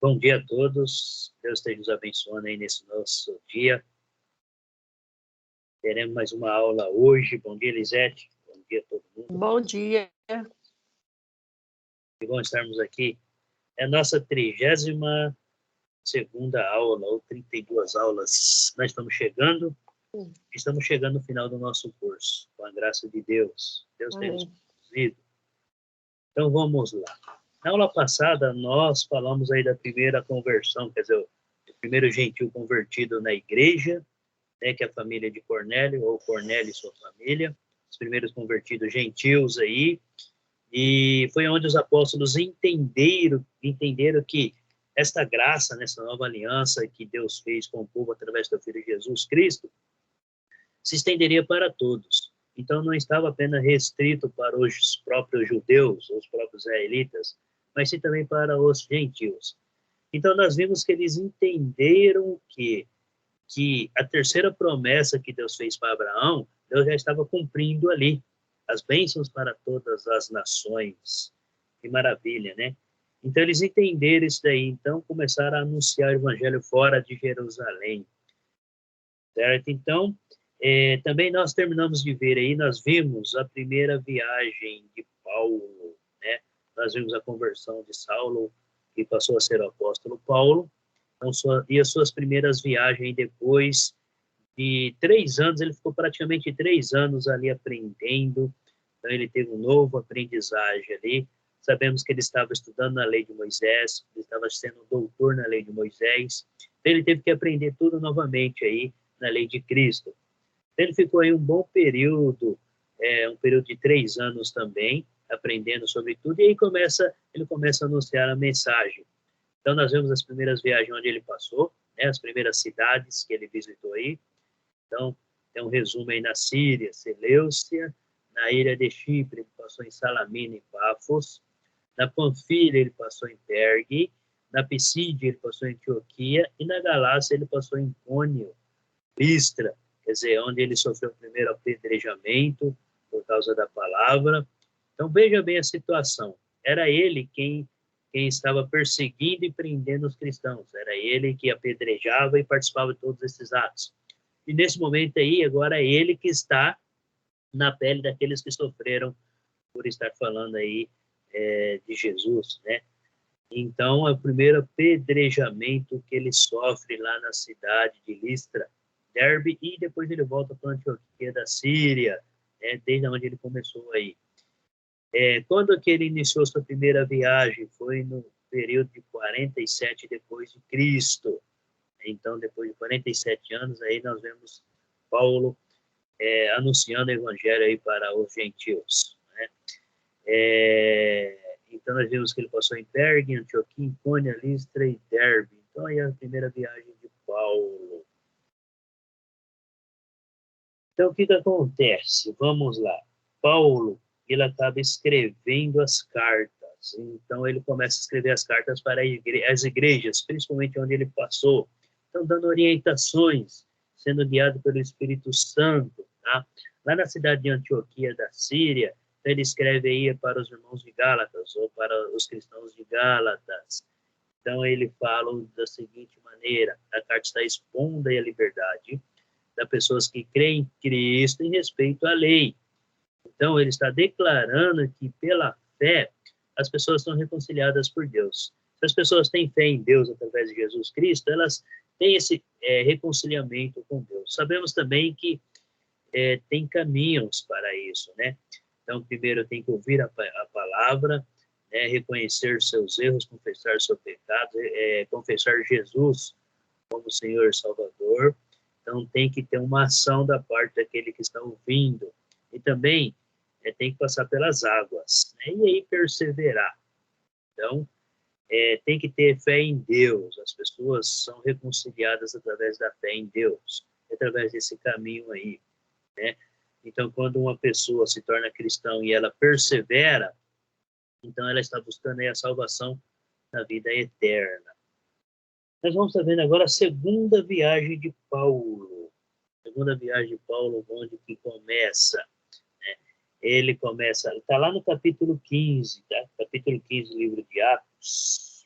Bom dia a todos. Deus esteja nos abençoando aí nesse nosso dia. Teremos mais uma aula hoje. Bom dia, Elisete. Bom dia a todo mundo. Bom dia. Que bom estarmos aqui. É a nossa 32ª aula, ou 32 aulas. Nós estamos chegando no final do nosso curso, com a graça de Deus. Deus tem nos conduzido. Então, vamos lá. Na aula passada, nós falamos aí da primeira conversão, quer dizer, o primeiro gentil convertido na igreja, né, que é a família de Cornélio, ou Cornélio e sua família, os primeiros convertidos gentios aí, e foi onde os apóstolos entenderam que esta graça, nessa nova aliança que Deus fez com o povo através do Filho Jesus Cristo, se estenderia para todos. Então, não estava apenas restrito para os próprios judeus, os próprios israelitas, mas sim também para os gentios. Então, nós vimos que eles entenderam que a terceira promessa que Deus fez para Abraão, Deus já estava cumprindo ali. As bênçãos para todas as nações. Que maravilha, né? Então, eles entenderam isso daí. Então, começaram a anunciar o evangelho fora de Jerusalém. Certo? Então, também nós terminamos de ver aí, nós vimos a primeira viagem de Paulo, né? Nós vimos a conversão de Saulo, que passou a ser o apóstolo Paulo, então, e as suas primeiras viagens depois de 3 anos, ele ficou praticamente 3 anos ali aprendendo, então ele teve um novo aprendizagem ali. Sabemos que ele estava estudando na lei de Moisés, ele estava sendo doutor na lei de Moisés, então ele teve que aprender tudo novamente aí na lei de Cristo. Ele ficou aí um bom período, um período de 3 anos também, aprendendo sobre tudo, e aí ele começa a anunciar a mensagem. Então, nós vemos as primeiras viagens onde ele passou, né, as primeiras cidades que ele visitou aí. Então, tem um resumo aí na Síria, Seleucia, na ilha de Chipre, ele passou em Salamina e Pafos, na Panfilha ele passou em Pergue, na Pisídia ele passou em Antioquia, e na Galácia ele passou em Cônio, Listra, quer dizer, onde ele sofreu o primeiro apedrejamento por causa da palavra. Então, veja bem a situação. Era ele quem estava perseguindo e prendendo os cristãos. Era ele que apedrejava e participava de todos esses atos. E nesse momento aí, agora é ele que está na pele daqueles que sofreram por estar falando aí de Jesus, né? Então, é o primeiro apedrejamento que ele sofre lá na cidade de Listra, Derbe, e depois ele volta para Antioquia da Síria, né, desde onde ele começou aí. Quando que ele iniciou sua primeira viagem? Foi no período de 47 depois de Cristo. Então, depois de 47 anos, aí nós vemos Paulo anunciando o evangelho aí para os gentios, né? Então, nós vimos que ele passou em Pergue, Antioquia, Icônia, Listra e Derbe. Então, aí é a primeira viagem de Paulo. Então, o que acontece? Vamos lá. Paulo, ele acaba escrevendo as cartas. Então, ele começa a escrever as cartas para as igrejas, principalmente onde ele passou. Então, dando orientações, sendo guiado pelo Espírito Santo. Tá? Lá na cidade de Antioquia da Síria, ele escreve aí para os irmãos de Gálatas, ou para os cristãos de Gálatas. Então, ele fala da seguinte maneira: a carta está expondo a liberdade das pessoas que creem em Cristo em respeito à lei. Então, ele está declarando que, pela fé, as pessoas são reconciliadas por Deus. Se as pessoas têm fé em Deus através de Jesus Cristo, elas têm esse reconciliamento com Deus. Sabemos também que tem caminhos para isso, né? Então, primeiro tem que ouvir a palavra, né, reconhecer seus erros, confessar seu pecado, confessar Jesus como Senhor e Salvador. Então, tem que ter uma ação da parte daquele que está ouvindo. E também tem que passar pelas águas, né? E aí perseverar. Então, tem que ter fé em Deus. As pessoas são reconciliadas através da fé em Deus, através desse caminho aí, né? Então, quando uma pessoa se torna cristã e ela persevera, então ela está buscando aí a salvação na vida eterna. Nós vamos estar vendo agora a segunda viagem de Paulo. Segunda viagem de Paulo, onde que começa? Né? Ele começa, está lá no capítulo 15, tá? Capítulo 15 do livro de Atos.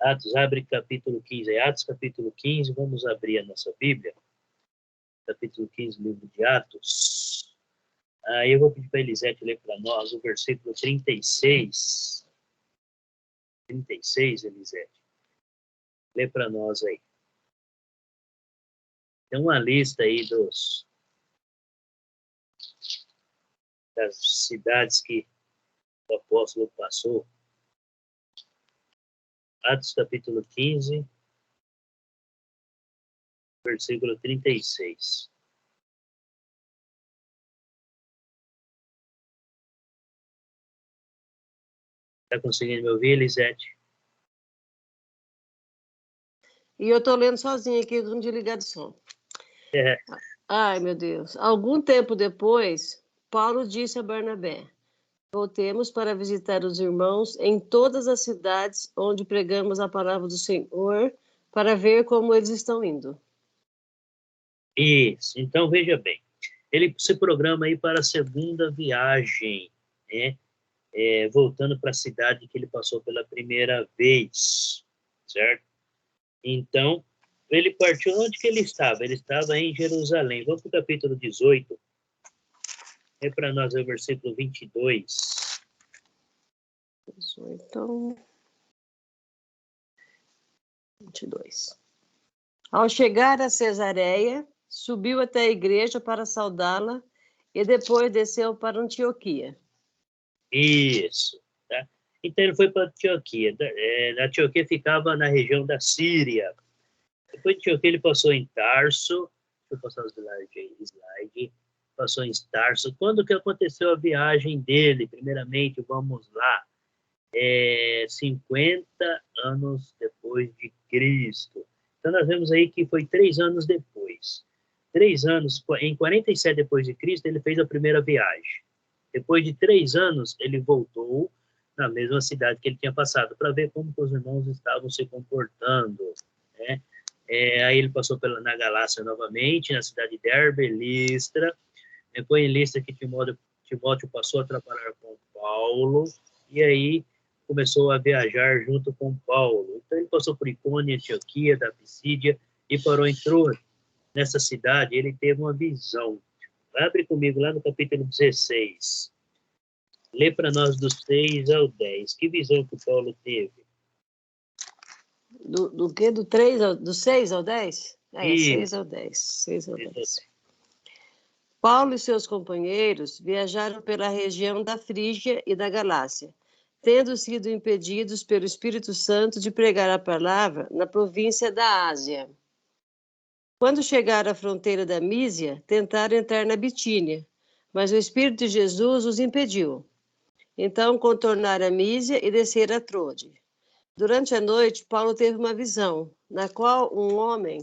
Atos, abre capítulo 15. Atos, capítulo 15, vamos abrir a nossa Bíblia. Capítulo 15, livro de Atos. Aí eu vou pedir para a Elisete ler para nós o versículo 36. 36, Elisete. Lê para nós aí. Tem uma lista aí das cidades que o apóstolo passou. Atos capítulo 15, versículo 36. Está conseguindo me ouvir, Elisete? E eu estou lendo sozinha aqui, não desligar de som. É. Ai, meu Deus. Algum tempo depois, Paulo disse a Barnabé: voltemos para visitar os irmãos em todas as cidades onde pregamos a palavra do Senhor, para ver como eles estão indo. Isso. Então, veja bem. Ele se programa aí para a segunda viagem, né? Voltando para a cidade que ele passou pela primeira vez, certo? Então, ele partiu onde que ele estava? Ele estava em Jerusalém. Vamos para o capítulo 18. É para nós o versículo 22. 18, 22. Ao chegar a Cesareia, subiu até a igreja para saudá-la e depois desceu para Antioquia. Isso. Tá? Então, ele foi para Antioquia. Antioquia ficava na região da Síria. Depois de Antioquia, ele passou em Tarso. Deixa eu passar o slide. Passou em Tarso. Quando que aconteceu a viagem dele? Primeiramente, vamos lá. 50 anos depois de Cristo. Então, nós vemos aí que foi 3 anos depois. 3 anos, em 47 depois de Cristo, ele fez a primeira viagem. Depois de 3 anos, ele voltou na mesma cidade que ele tinha passado, para ver como os irmãos estavam se comportando, né? Aí ele passou na Galácia novamente, na cidade de Derbe, Listra. Foi em Listra que Timóteo passou a trabalhar com Paulo, e aí começou a viajar junto com Paulo. Então ele passou por Icônia, Antioquia, da Pisídia, e parou em Troade. Nessa cidade, ele teve uma visão. Abre comigo lá no capítulo 16. Lê para nós do 6 ao 10. Que visão que Paulo teve? Do quê? Do 6 ao 10? 6 Isso. ao 10. 6 ao 10. Paulo e seus companheiros viajaram pela região da Frígia e da Galácia, tendo sido impedidos pelo Espírito Santo de pregar a palavra na província da Ásia. Quando chegaram à fronteira da Mísia, tentaram entrar na Bitínia, mas o Espírito de Jesus os impediu. Então contornaram a Mísia e desceram a Troade. Durante a noite, Paulo teve uma visão, na qual um homem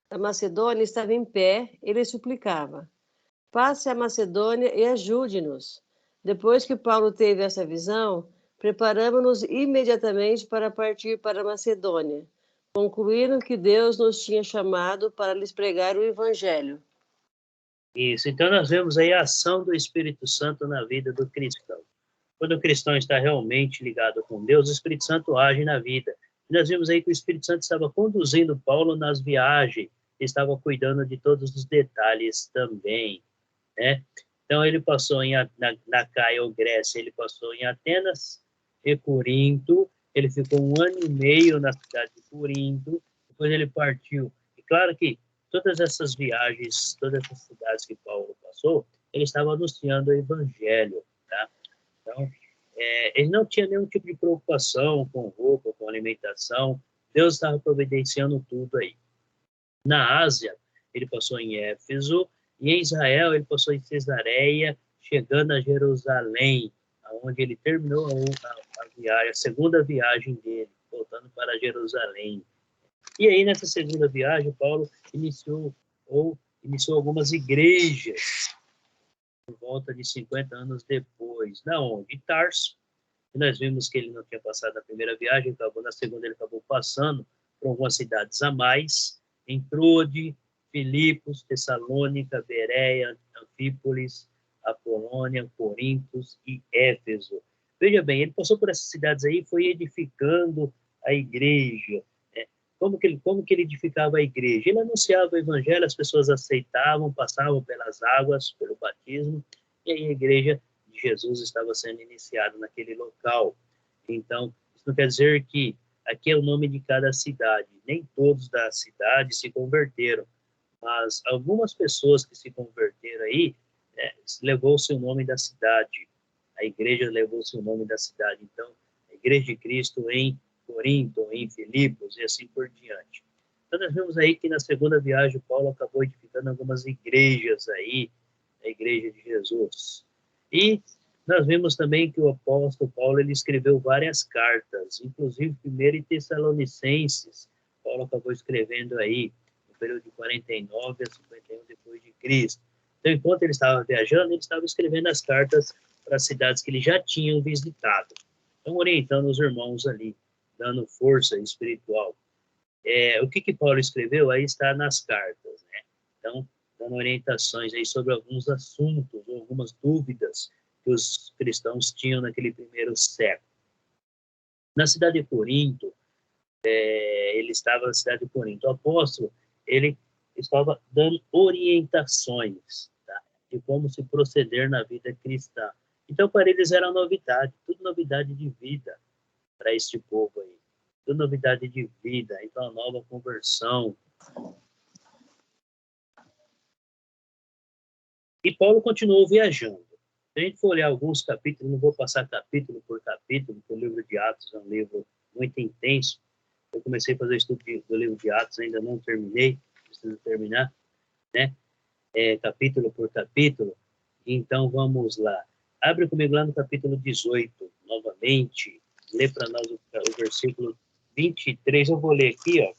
da Macedônia estava em pé e lhe suplicava: passe a Macedônia e ajude-nos. Depois que Paulo teve essa visão, preparamos-nos imediatamente para partir para a Macedônia, concluindo que Deus nos tinha chamado para lhes pregar o Evangelho. Isso. Então nós vemos aí a ação do Espírito Santo na vida do cristão. Quando o cristão está realmente ligado com Deus, o Espírito Santo age na vida. E nós vimos aí que o Espírito Santo estava conduzindo Paulo nas viagens, estava cuidando de todos os detalhes também, né? Então ele passou na Caia ou Grécia, ele passou em Atenas e Corinto, ele ficou 1 ano e meio na cidade de Corinto, depois ele partiu. E claro que todas essas viagens, todas essas cidades que Paulo passou, ele estava anunciando o Evangelho, tá? Então, ele não tinha nenhum tipo de preocupação com roupa, com alimentação. Deus estava providenciando tudo aí. Na Ásia, ele passou em Éfeso, e em Israel ele passou em Cesareia, chegando a Jerusalém, onde ele terminou a viagem, a segunda viagem dele, voltando para Jerusalém. E aí, nessa segunda viagem, Paulo iniciou algumas igrejas, por volta de 50 anos depois. Na onde? Tarso. E nós vimos que ele não tinha passado na primeira viagem, na segunda ele acabou passando por algumas cidades a mais, em Troade, Filipos, Tessalônica, Bereia, Anfípolis, Apolônia, Corintos e Éfeso. Veja bem, ele passou por essas cidades aí, foi edificando a igreja. Como que ele edificava a igreja? Ele anunciava o evangelho, as pessoas aceitavam, passavam pelas águas, pelo batismo, e aí a igreja de Jesus estava sendo iniciada naquele local. Então, isso não quer dizer que aqui é o nome de cada cidade. Nem todos da cidade se converteram, mas algumas pessoas que se converteram aí, levou-se o nome da cidade. A igreja levou-se o nome da cidade. Então, a Igreja de Cristo em Corinto, em Filipos e assim por diante. Então, nós vemos aí que na segunda viagem, Paulo acabou edificando algumas igrejas aí, a Igreja de Jesus. E nós vemos também que o apóstolo Paulo, ele escreveu várias cartas, inclusive 1 Tessalonicenses, Paulo acabou escrevendo aí, no período de 49 a 51 depois de Cristo. Então, enquanto ele estava viajando, ele estava escrevendo as cartas para as cidades que ele já tinha visitado. Então, orientando os irmãos ali, dando força espiritual. O que Paulo escreveu aí está nas cartas, né? Então, dando orientações aí sobre alguns assuntos, ou algumas dúvidas que os cristãos tinham naquele primeiro século. Na cidade de Corinto, ele estava na cidade de Corinto. O apóstolo, ele estava dando orientações, tá, de como se proceder na vida cristã. Então, para eles era novidade, tudo novidade de vida para este povo aí. Tudo novidade de vida, então a nova conversão. E Paulo continuou viajando. Se a gente for olhar alguns capítulos, não vou passar capítulo por capítulo, porque o livro de Atos é um livro muito intenso. Eu comecei a fazer estudo do livro de Atos, ainda não terminei, preciso terminar, né? Capítulo por capítulo. Então vamos lá. Abre comigo lá no capítulo 18, novamente. Lê para nós o versículo 23. Eu vou ler aqui, ó.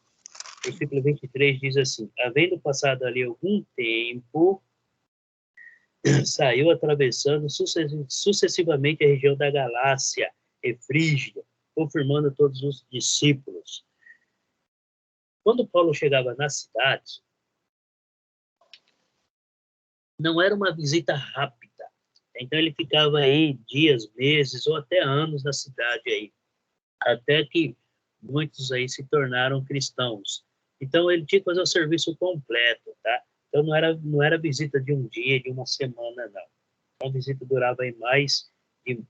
Versículo 23 diz assim: havendo passado ali algum tempo, saiu atravessando sucessivamente a região da Galácia e Frígia, confirmando todos os discípulos. Quando Paulo chegava na cidade, não era uma visita rápida. Então ele ficava aí dias, meses ou até anos na cidade aí, até que muitos aí se tornaram cristãos. Então ele tinha que fazer o serviço completo, tá? Então não era visita de um dia, de uma semana, não. Então, a visita durava aí mais de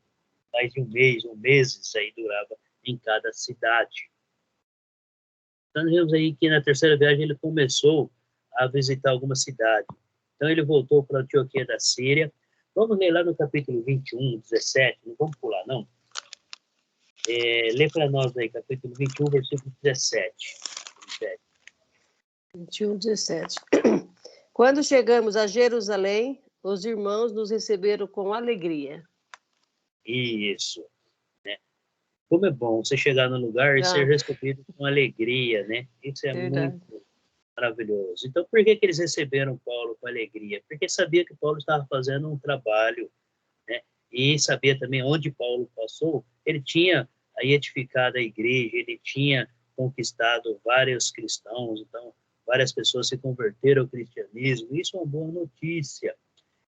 um meses aí durava em cada cidade. Então, nós vemos aí que na terceira viagem ele começou a visitar algumas cidades. Então, ele voltou para Antioquia da Síria. Vamos ler lá no capítulo 21, 17, não vamos pular, não. Lê para nós aí, capítulo 21, versículo 17. 21, 17. Quando chegamos a Jerusalém, os irmãos nos receberam com alegria. Isso. Como é bom você chegar no lugar e ser recebido com alegria, né? Isso é muito maravilhoso. Então, por que eles receberam Paulo com alegria? Porque sabia que Paulo estava fazendo um trabalho, né? E sabia também onde Paulo passou, ele tinha aí edificado a igreja, ele tinha conquistado vários cristãos, então várias pessoas se converteram ao cristianismo. Isso é uma boa notícia.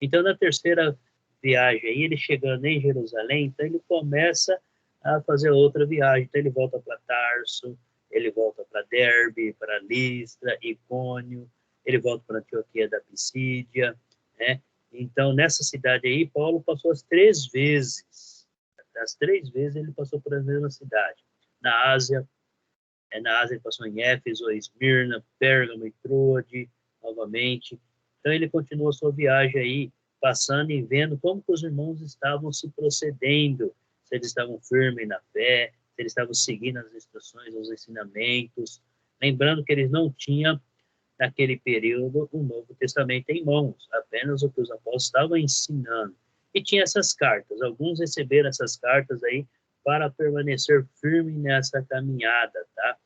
Então, na terceira viagem aí, ele chegando em Jerusalém, então ele começa a fazer outra viagem. Então, ele volta para Tarso, ele volta para Derbe, para Listra, Icônio, ele volta para Antioquia da Pisídia, né? Então, nessa cidade aí, Paulo passou as 3 vezes. As 3 vezes ele passou por a mesma cidade. Na Ásia ele passou em Éfeso, Esmirna, Pérgamo e Troade, novamente. Então, ele continuou sua viagem aí, passando e vendo como que os irmãos estavam se procedendo, se eles estavam firmes na fé, se eles estavam seguindo as instruções, os ensinamentos. Lembrando que eles não tinham, naquele período, o Novo Testamento em mãos, apenas o que os apóstolos estavam ensinando. E tinha essas cartas, alguns receberam essas cartas aí para permanecer firme nessa caminhada, tá?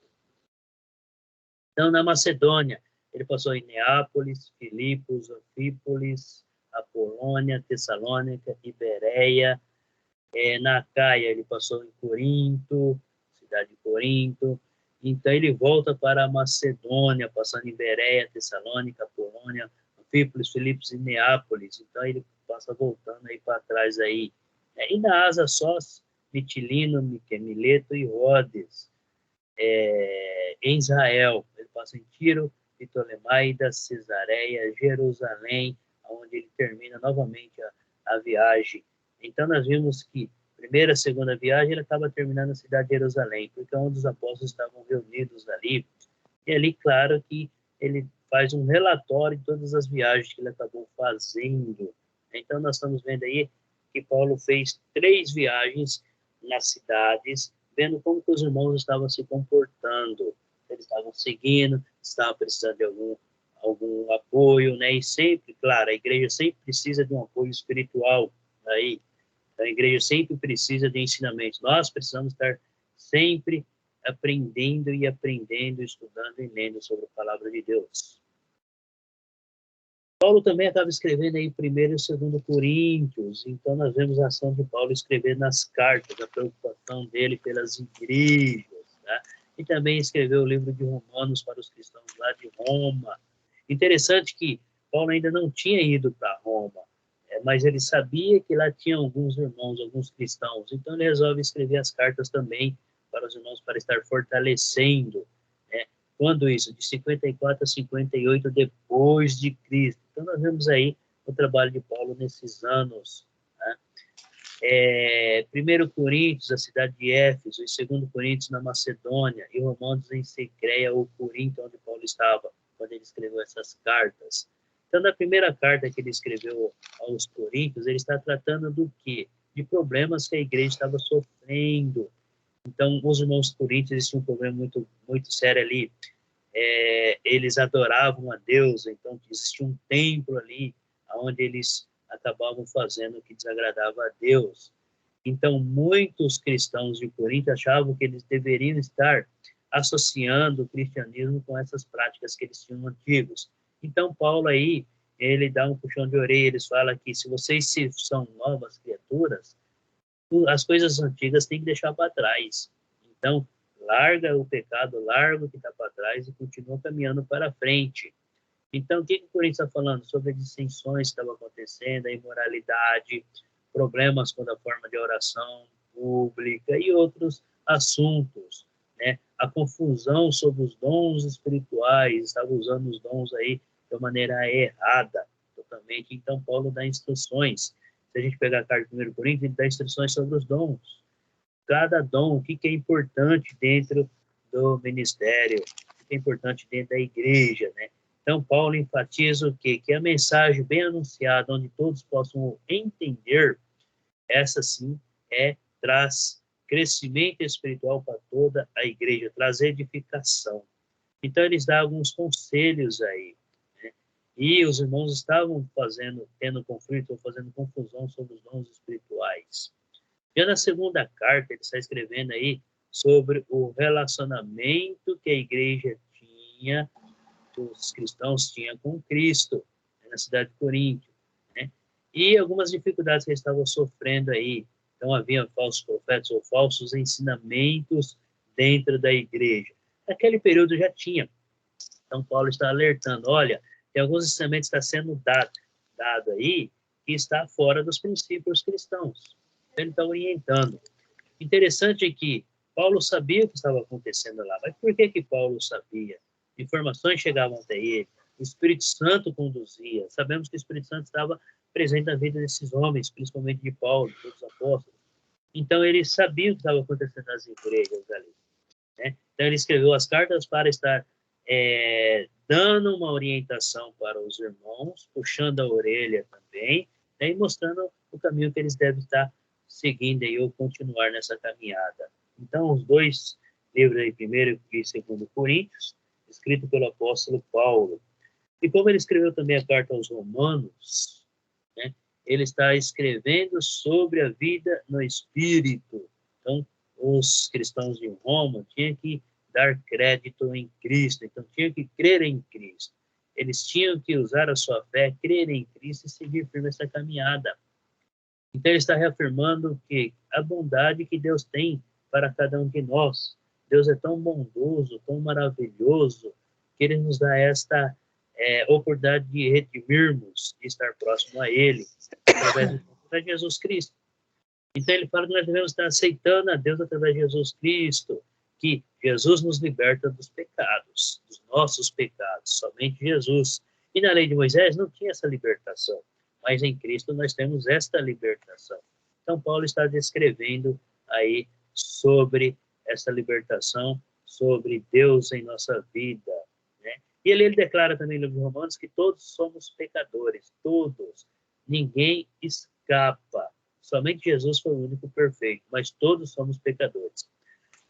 Então, na Macedônia, ele passou em Neápolis, Filipos, Anfípolis, Apolônia, Tessalônica, Ibereia. Na Acaia, ele passou em Corinto, cidade de Corinto. Então, ele volta para a Macedônia, passando em Bereia, Tessalônica, Apolônia, Anfípolis, Filipos e Neápolis. Então, ele passa voltando aí para trás aí. E na Ásia só, Mitilino, Mileto e Rhodes. em Israel. Ele passa em Tiro, Ptolemaida, Cesareia, Jerusalém, onde ele termina novamente a viagem. Então, nós vimos que primeira, segunda viagem, ele acaba terminando na cidade de Jerusalém, porque é onde os apóstolos estavam reunidos ali. E ali, claro, que ele faz um relatório de todas as viagens que ele acabou fazendo. Então, nós estamos vendo aí que Paulo fez 3 viagens nas cidades, vendo como que os irmãos estavam se comportando. Eles estavam seguindo, estavam precisando de algum apoio, né? E sempre, claro, a igreja sempre precisa de um apoio espiritual aí. A igreja sempre precisa de ensinamentos. Nós precisamos estar sempre aprendendo, estudando e lendo sobre a palavra de Deus. Paulo também acaba escrevendo aí 1º e 2º Coríntios. Então, nós vemos a ação de Paulo escrever nas cartas, a preocupação dele pelas igrejas. Tá? E também escreveu o livro de Romanos para os cristãos lá de Roma. Interessante que Paulo ainda não tinha ido para Roma, mas ele sabia que lá tinha alguns irmãos, alguns cristãos. Então, ele resolve escrever as cartas também para os irmãos, para estar fortalecendo. Né? Quando isso? De 54 a 58 depois de Cristo. Então, nós vemos aí o trabalho de Paulo nesses anos. Né? 1 Coríntios, a cidade de Éfeso, e 2 Coríntios na Macedônia, e Romanos em Secreia, ou Corinto, onde Paulo estava, quando ele escreveu essas cartas. Então, na primeira carta que ele escreveu aos Coríntios, ele está tratando do quê? De problemas que a igreja estava sofrendo. Então, os irmãos coríntios tinham um problema muito, muito sério ali. Eles adoravam a Deus, então existia um templo ali, onde eles acabavam fazendo o que desagradava a Deus. Então, muitos cristãos de Corinto achavam que eles deveriam estar associando o cristianismo com essas práticas que eles tinham antigos. Então, Paulo aí, ele dá um puxão de orelha, ele fala que se vocês são novas criaturas, as coisas antigas tem que deixar para trás. Então, larga o pecado, larga o que está para trás e continua caminhando para frente. Então, o que o Coríntios está falando? Sobre as dissensões que estavam acontecendo, a imoralidade, problemas com a forma de oração pública e outros assuntos. Né? A confusão sobre os dons espirituais, estava usando os dons aí de uma maneira errada, totalmente. Então, Paulo dá instruções. Se a gente pegar a carta de 1 Coríntios, ele dá instruções sobre os dons. Cada dom, o que é importante dentro do ministério, o que é importante dentro da igreja, né? Então, Paulo enfatiza o quê? Que a mensagem bem anunciada, onde todos possam entender, essa sim traz crescimento espiritual para toda a igreja, traz edificação. Então, eles dão alguns conselhos aí, né? E os irmãos estavam tendo conflito, fazendo confusão sobre os dons espirituais. Já na segunda carta, ele está escrevendo aí sobre o relacionamento que a igreja tinha, que os cristãos tinham com Cristo, né, na cidade de Corinto, né? E algumas dificuldades que eles estavam sofrendo aí. Então, havia falsos profetas ou falsos ensinamentos dentro da igreja. Naquele período já tinha. Então, Paulo está alertando, olha, tem alguns ensinamentos que está sendo dado aí que está fora dos princípios cristãos. Ele está orientando. Interessante é que Paulo sabia o que estava acontecendo lá, mas por que Paulo sabia? Informações chegavam até ele, o Espírito Santo conduzia. Sabemos que o Espírito Santo estava presente na vida desses homens, principalmente de Paulo, dos apóstolos. Então, ele sabia o que estava acontecendo nas igrejas ali. Né? Então, ele escreveu as cartas para estar dando uma orientação para os irmãos, puxando a orelha também, né? E mostrando o caminho que eles devem estar seguindo aí, ou continuar nessa caminhada. Então, os 2 livros aí, 1 e 2 Coríntios, escrito pelo apóstolo Paulo. E como ele escreveu também a carta aos Romanos, né, ele está escrevendo sobre a vida no Espírito. Então, os cristãos de Roma tinham que dar crédito em Cristo, então tinham que crer em Cristo. Eles tinham que usar a sua fé, crer em Cristo e seguir firme essa caminhada. Então, ele está reafirmando que a bondade que Deus tem para cada um de nós. Deus é tão bondoso, tão maravilhoso, que Ele nos dá esta oportunidade de redimirmos, de estar próximo a Ele, através de Jesus Cristo. Então, ele fala que nós devemos estar aceitando a Deus através de Jesus Cristo, que Jesus nos liberta dos pecados, dos nossos pecados, somente Jesus. E na lei de Moisés não tinha essa libertação, mas em Cristo nós temos esta libertação. Então Paulo está descrevendo aí sobre essa libertação, sobre Deus em nossa vida, né? E ele declara também no livro de Romanos que todos somos pecadores, todos, ninguém escapa. Somente Jesus foi o único perfeito, mas todos somos pecadores.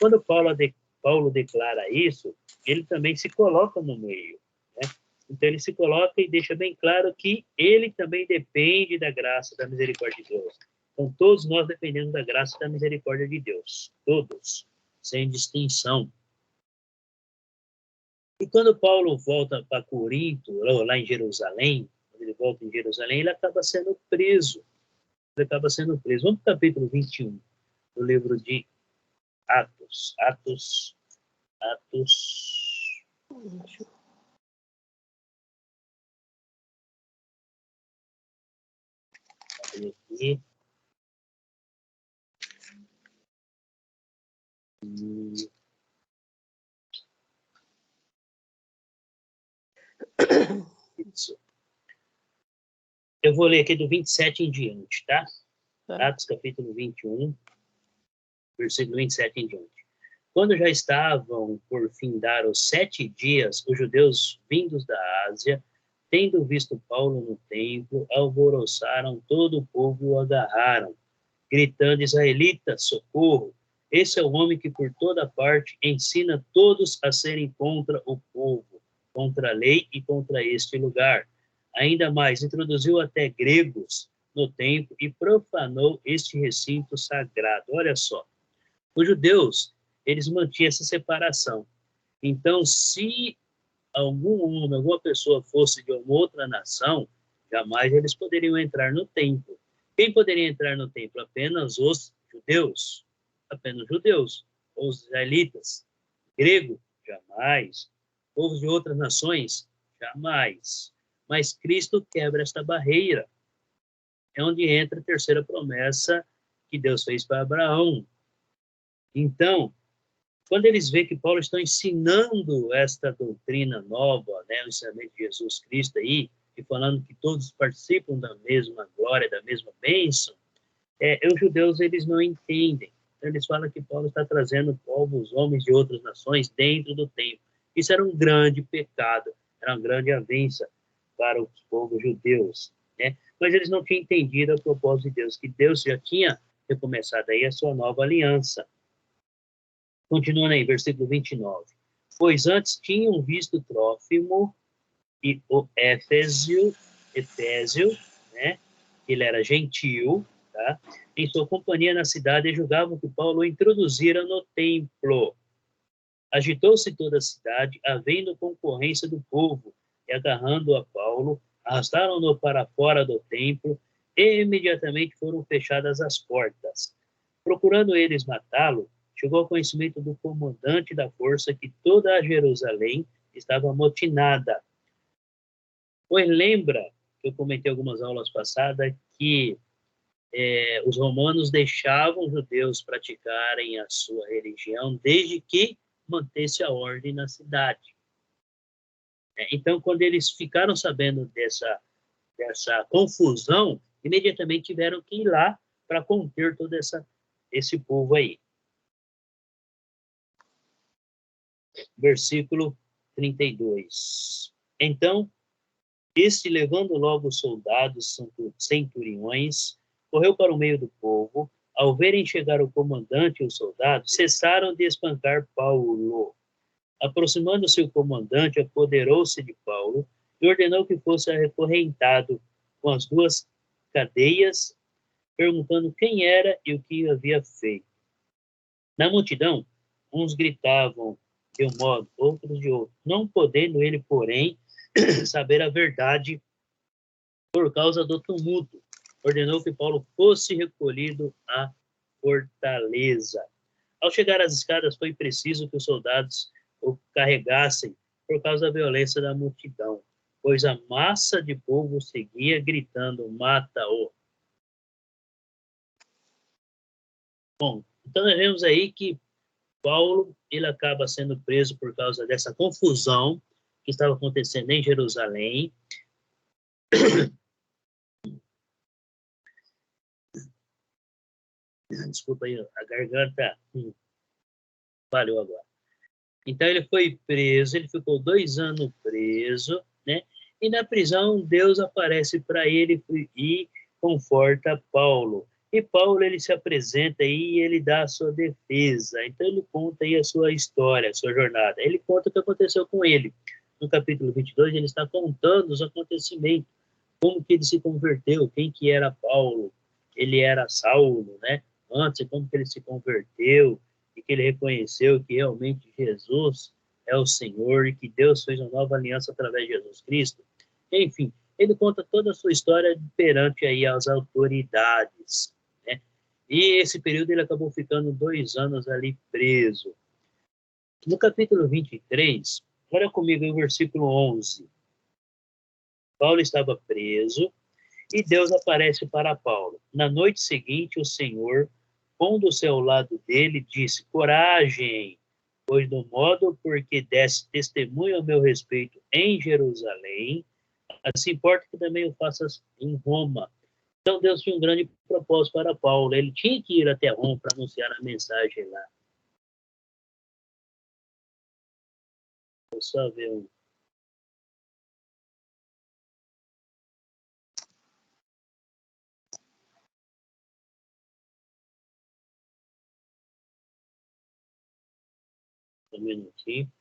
Quando Paulo declara isso, ele também se coloca no meio, né? Então ele se coloca e deixa bem claro que ele também depende da graça, da misericórdia de Deus. Então todos nós dependemos da graça e da misericórdia de Deus, todos, sem distinção. E quando Paulo volta para Corinto, lá em Jerusalém, quando ele volta em Jerusalém, ele acaba sendo preso. Vamos para o capítulo 21 do livro de Atos. Atos. Aqui. Isso. Eu vou ler aqui do 27 em diante, tá? Atos capítulo 21, versículo 27 em diante. Quando já estavam por findar os 7 dias, os judeus vindos da Ásia, tendo visto Paulo no templo, alvoroçaram todo o povo e o agarraram, gritando: israelitas, socorro! Esse é o homem que por toda parte ensina todos a serem contra o povo, contra a lei e contra este lugar. Ainda mais, introduziu até gregos no templo e profanou este recinto sagrado. Olha só, os judeus, eles mantinham essa separação. Então, se algum homem, alguma pessoa fosse de uma outra nação, jamais eles poderiam entrar no templo. Quem poderia entrar no templo? Apenas os judeus. Apenas os judeus. Ou os israelitas. Grego? Jamais. Povos de outras nações? Jamais. Mas Cristo quebra esta barreira. É onde entra a terceira promessa que Deus fez para Abraão. Então, quando eles veem que Paulo está ensinando esta doutrina nova, né, o ensinamento de Jesus Cristo aí, e falando que todos participam da mesma glória, da mesma bênção, os judeus, eles não entendem. Então, eles falam que Paulo está trazendo povos, homens de outras nações dentro do templo. Isso era um grande pecado, era uma grande avença para os povos judeus, né? Mas eles não tinham entendido a propósito de Deus, que Deus já tinha recomeçado aí a sua nova aliança. Continuando aí, versículo 29. Pois antes tinham visto Trófimo e o Efésio, né? Ele era gentil, tá? Em sua companhia na cidade, e julgavam que Paulo o introduzira no templo. Agitou-se toda a cidade, havendo concorrência do povo, e agarrando a Paulo, arrastaram-no para fora do templo, e imediatamente foram fechadas as portas. Procurando eles matá-lo, chegou ao conhecimento do comandante da força que toda a Jerusalém estava amotinada. Pois lembra, que eu comentei algumas aulas passadas, que os romanos deixavam os judeus praticarem a sua religião desde que mantesse a ordem na cidade. Então, quando eles ficaram sabendo dessa confusão, imediatamente tiveram que ir lá para conter todo esse povo aí. Versículo 32. Então, este, levando logo os soldados centuriões, correu para o meio do povo. Ao verem chegar o comandante e os soldados, cessaram de espancar Paulo. Aproximando-se o comandante, apoderou-se de Paulo e ordenou que fosse acorrentado com as 2 cadeias, perguntando quem era e o que havia feito. Na multidão, uns gritavam de um modo, outros de outro, não podendo ele, porém, saber a verdade por causa do tumulto. Ordenou que Paulo fosse recolhido à fortaleza. Ao chegar às escadas, foi preciso que os soldados o carregassem por causa da violência da multidão, pois a massa de povo seguia gritando: mata-o. Bom, então nós vemos aí que Paulo, ele acaba sendo preso por causa dessa confusão que estava acontecendo em Jerusalém. Desculpa aí, a garganta falhou agora. Então ele foi preso, ele ficou 2 anos preso, né? E na prisão Deus aparece para ele e conforta Paulo. E Paulo, ele se apresenta aí e ele dá a sua defesa. Então ele conta aí a sua história, a sua jornada. Ele conta o que aconteceu com ele. No capítulo 22, ele está contando os acontecimentos, como que ele se converteu, quem que era Paulo, ele era Saulo, né? Antes, como que ele se converteu, e que ele reconheceu que realmente Jesus é o Senhor e que Deus fez uma nova aliança através de Jesus Cristo. Enfim, ele conta toda a sua história perante aí as autoridades, né? E esse período ele acabou ficando 2 anos ali preso. No capítulo 23, olha comigo o versículo 11. Paulo estava preso e Deus aparece para Paulo. Na noite seguinte, o Senhor, pondo-se ao lado dele, disse: coragem, pois do modo porque desse testemunho ao meu respeito em Jerusalém, assim importa que também o faças em Roma. Então Deus tinha um grande propósito para Paulo. Ele tinha que ir até Roma para anunciar a mensagem lá. Vou só ver um. Um minutinho.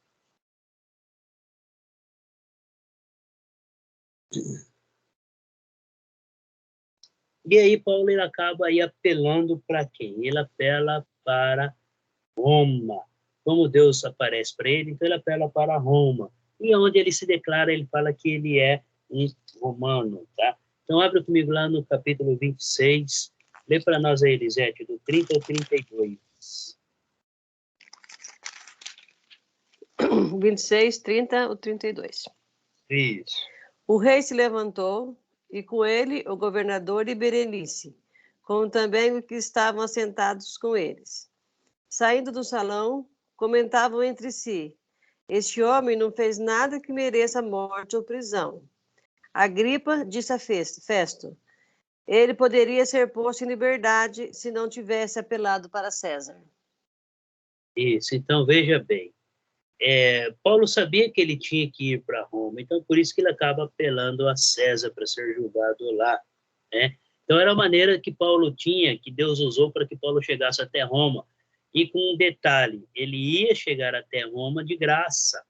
E aí Paulo ele acaba aí apelando para quem? Ele apela para Roma. Como Deus aparece para ele, então ele apela para Roma. E onde ele se declara, ele fala que ele é um romano, tá? Então abre comigo lá no capítulo 26. Lê para nós aí, Elisete, do 30 ao 32. 26, 30 ou 32. Isso. O rei se levantou, e com ele o governador e Berenice, como também os que estavam assentados com eles. Saindo do salão, comentavam entre si: este homem não fez nada que mereça morte ou prisão. Agripa disse a Festo: ele poderia ser posto em liberdade se não tivesse apelado para César. Isso, então veja bem. Paulo sabia que ele tinha que ir para Roma, então por isso que ele acaba apelando a César para ser julgado lá, né? Então era a maneira que Paulo tinha, que Deus usou para que Paulo chegasse até Roma. E com um detalhe, ele ia chegar até Roma de graça,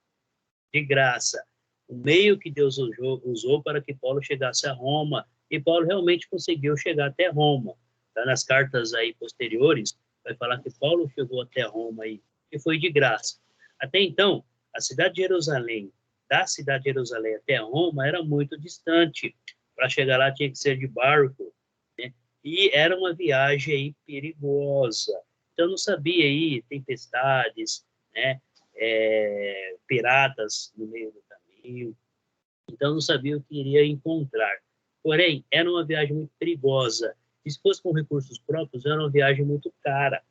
de graça. O meio que Deus usou para que Paulo chegasse a Roma, e Paulo realmente conseguiu chegar até Roma. Tá? Nas cartas aí posteriores, vai falar que Paulo chegou até Roma aí, e foi de graça. Até então, a cidade de Jerusalém, da cidade de Jerusalém até Roma, era muito distante. Para chegar lá tinha que ser de barco, né? E era uma viagem aí perigosa. Então, não sabia aí tempestades, né? Piratas no meio do caminho. Então, não sabia o que iria encontrar. Porém, era uma viagem muito perigosa. E se fosse com recursos próprios, era uma viagem muito cara.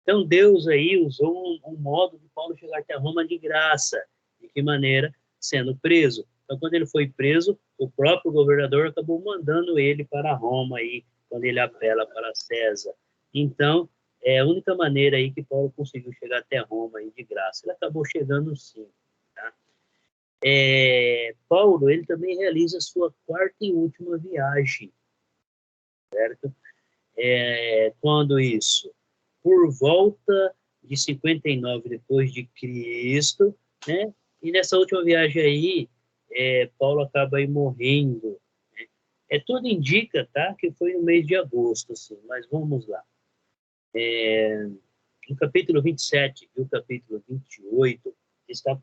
Então, Deus aí usou um modo de Paulo chegar até Roma de graça. De que maneira? Sendo preso. Então, quando ele foi preso, o próprio governador acabou mandando ele para Roma, aí, quando ele apela para César. Então, é a única maneira aí que Paulo conseguiu chegar até Roma aí de graça. Ele acabou chegando sim. Tá? Paulo, ele também realiza a sua 4ª e última viagem. Certo? Quando isso? Por volta de 59 depois de Cristo, né? E nessa última viagem aí, Paulo acaba aí morrendo. Né? Tudo indica, tá, que foi no mês de agosto, assim, mas vamos lá. No capítulo 27 e o capítulo 28, está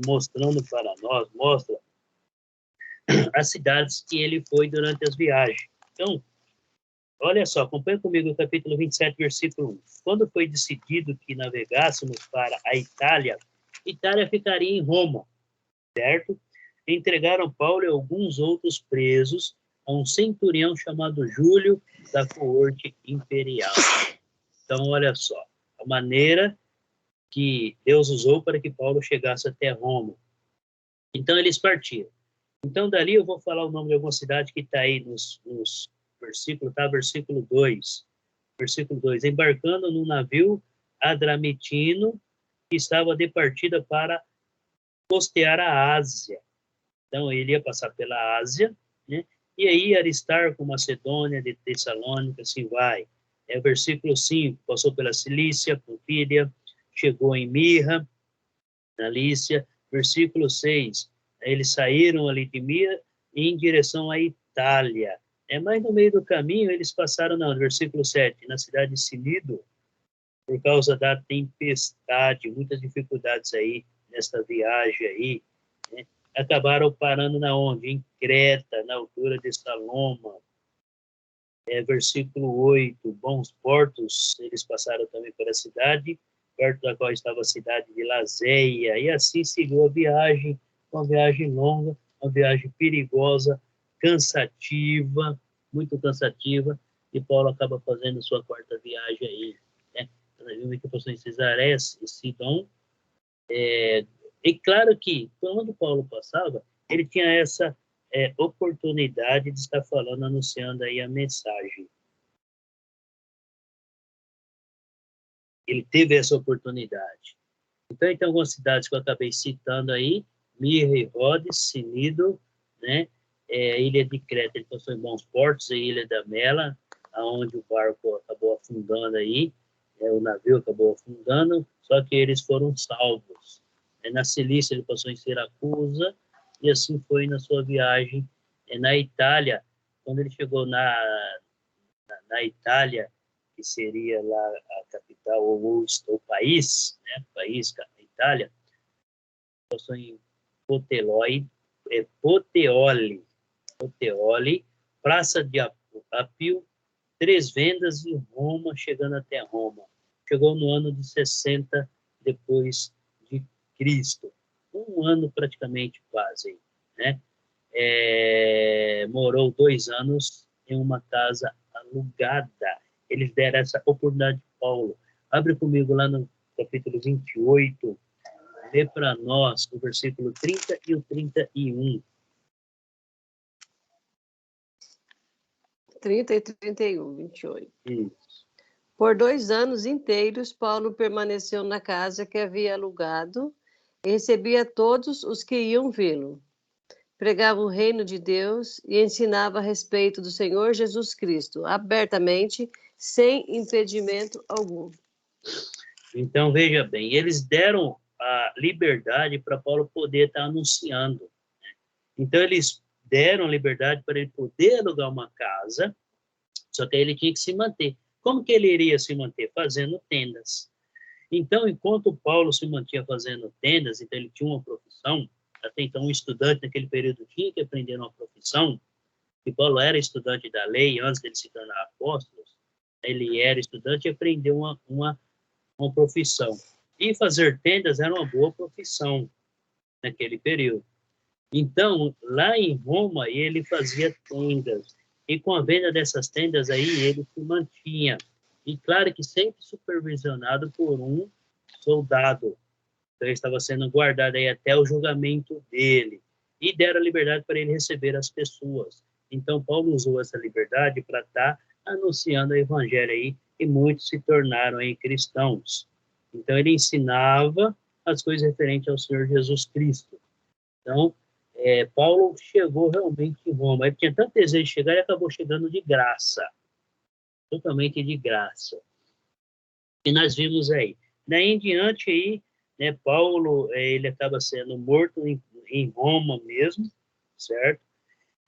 mostrando para nós, mostra as cidades que ele foi durante as viagens. Então, olha só, acompanha comigo o capítulo 27, versículo 1. Quando foi decidido que navegássemos para a Itália, Itália ficaria em Roma, certo? Entregaram Paulo e alguns outros presos a um centurião chamado Júlio, da coorte imperial. Então, olha só, a maneira que Deus usou para que Paulo chegasse até Roma. Então, eles partiram. Então, dali eu vou falar o nome de alguma cidade que está aí nos versículos, tá? Versículo 2. Versículo 2. Embarcando num navio adramitino que estava de partida para costear a Ásia. Então, ele ia passar pela Ásia, né? E aí Aristarco, Macedônia, de Tessalônica, assim vai. Versículo 5. Passou pela Cilícia, Panfília, chegou em Mirra, na Lícia. Versículo 6. Eles saíram ali de Mirra em direção à Itália. Mas no meio do caminho eles passaram, no versículo 7, na cidade de Cnido, por causa da tempestade, muitas dificuldades aí nesta viagem aí, né? Acabaram parando na onde? Em Creta, na altura de Saloma. Versículo 8, bons portos, eles passaram também pela cidade, perto da qual estava a cidade de Lazéia, e assim seguiu a viagem, uma viagem longa, uma viagem perigosa, cansativa, muito cansativa, e Paulo acaba fazendo sua quarta viagem aí, né? Nós vimos que passou em Cesareia, Sidom, e claro que, por onde Paulo passava, ele tinha essa oportunidade de estar falando, anunciando aí a mensagem. Ele teve essa oportunidade. Então, tem algumas cidades que eu acabei citando aí, Mirra e Rhodes, Cnido, né? A ilha de Creta, ele passou em bons portos, a ilha da Mela, onde o barco acabou afundando aí, o navio acabou afundando, só que eles foram salvos. Na Cilícia, ele passou em Siracusa, e assim foi na sua viagem na Itália. Quando ele chegou na Itália, que seria lá a capital, ou o país, né? País, a Itália, passou em Puteoli, Praça de Apio, Três Vendas e Roma, chegando até Roma. Chegou no ano de 60 depois de Cristo. Um ano praticamente quase, né? Morou 2 anos em uma casa alugada. Eles deram essa oportunidade de Paulo. Abre comigo lá no capítulo 28, lê para nós o versículo 30 e o 31. 30 e 31, 28. Isso. Por 2 anos inteiros, Paulo permaneceu na casa que havia alugado e recebia todos os que iam vê-lo. Pregava o reino de Deus e ensinava a respeito do Senhor Jesus Cristo, abertamente, sem impedimento algum. Então, veja bem, eles deram a liberdade para Paulo poder estar anunciando. Então, eles deram liberdade para ele poder alugar uma casa, só que ele tinha que se manter. Como que ele iria se manter? Fazendo tendas. Então, enquanto Paulo se mantinha fazendo tendas, então ele tinha uma profissão, até então um estudante naquele período tinha que aprender uma profissão, e Paulo era estudante da lei antes de ele se tornar apóstolo, ele era estudante e aprendeu uma profissão. E fazer tendas era uma boa profissão naquele período. Então, lá em Roma, ele fazia tendas. E com a venda dessas tendas aí, ele se mantinha. E claro que sempre supervisionado por um soldado. Então, ele estava sendo guardado aí até o julgamento dele. E deram a liberdade para ele receber as pessoas. Então, Paulo usou essa liberdade para estar anunciando o evangelho aí, e muitos se tornaram aí cristãos. Então, ele ensinava as coisas referentes ao Senhor Jesus Cristo. Então, Paulo chegou realmente em Roma. Ele tinha tanto desejo de chegar e acabou chegando de graça. Totalmente de graça. E nós vimos aí. Daí em diante, aí, né, Paulo ele acaba sendo morto em Roma mesmo, certo?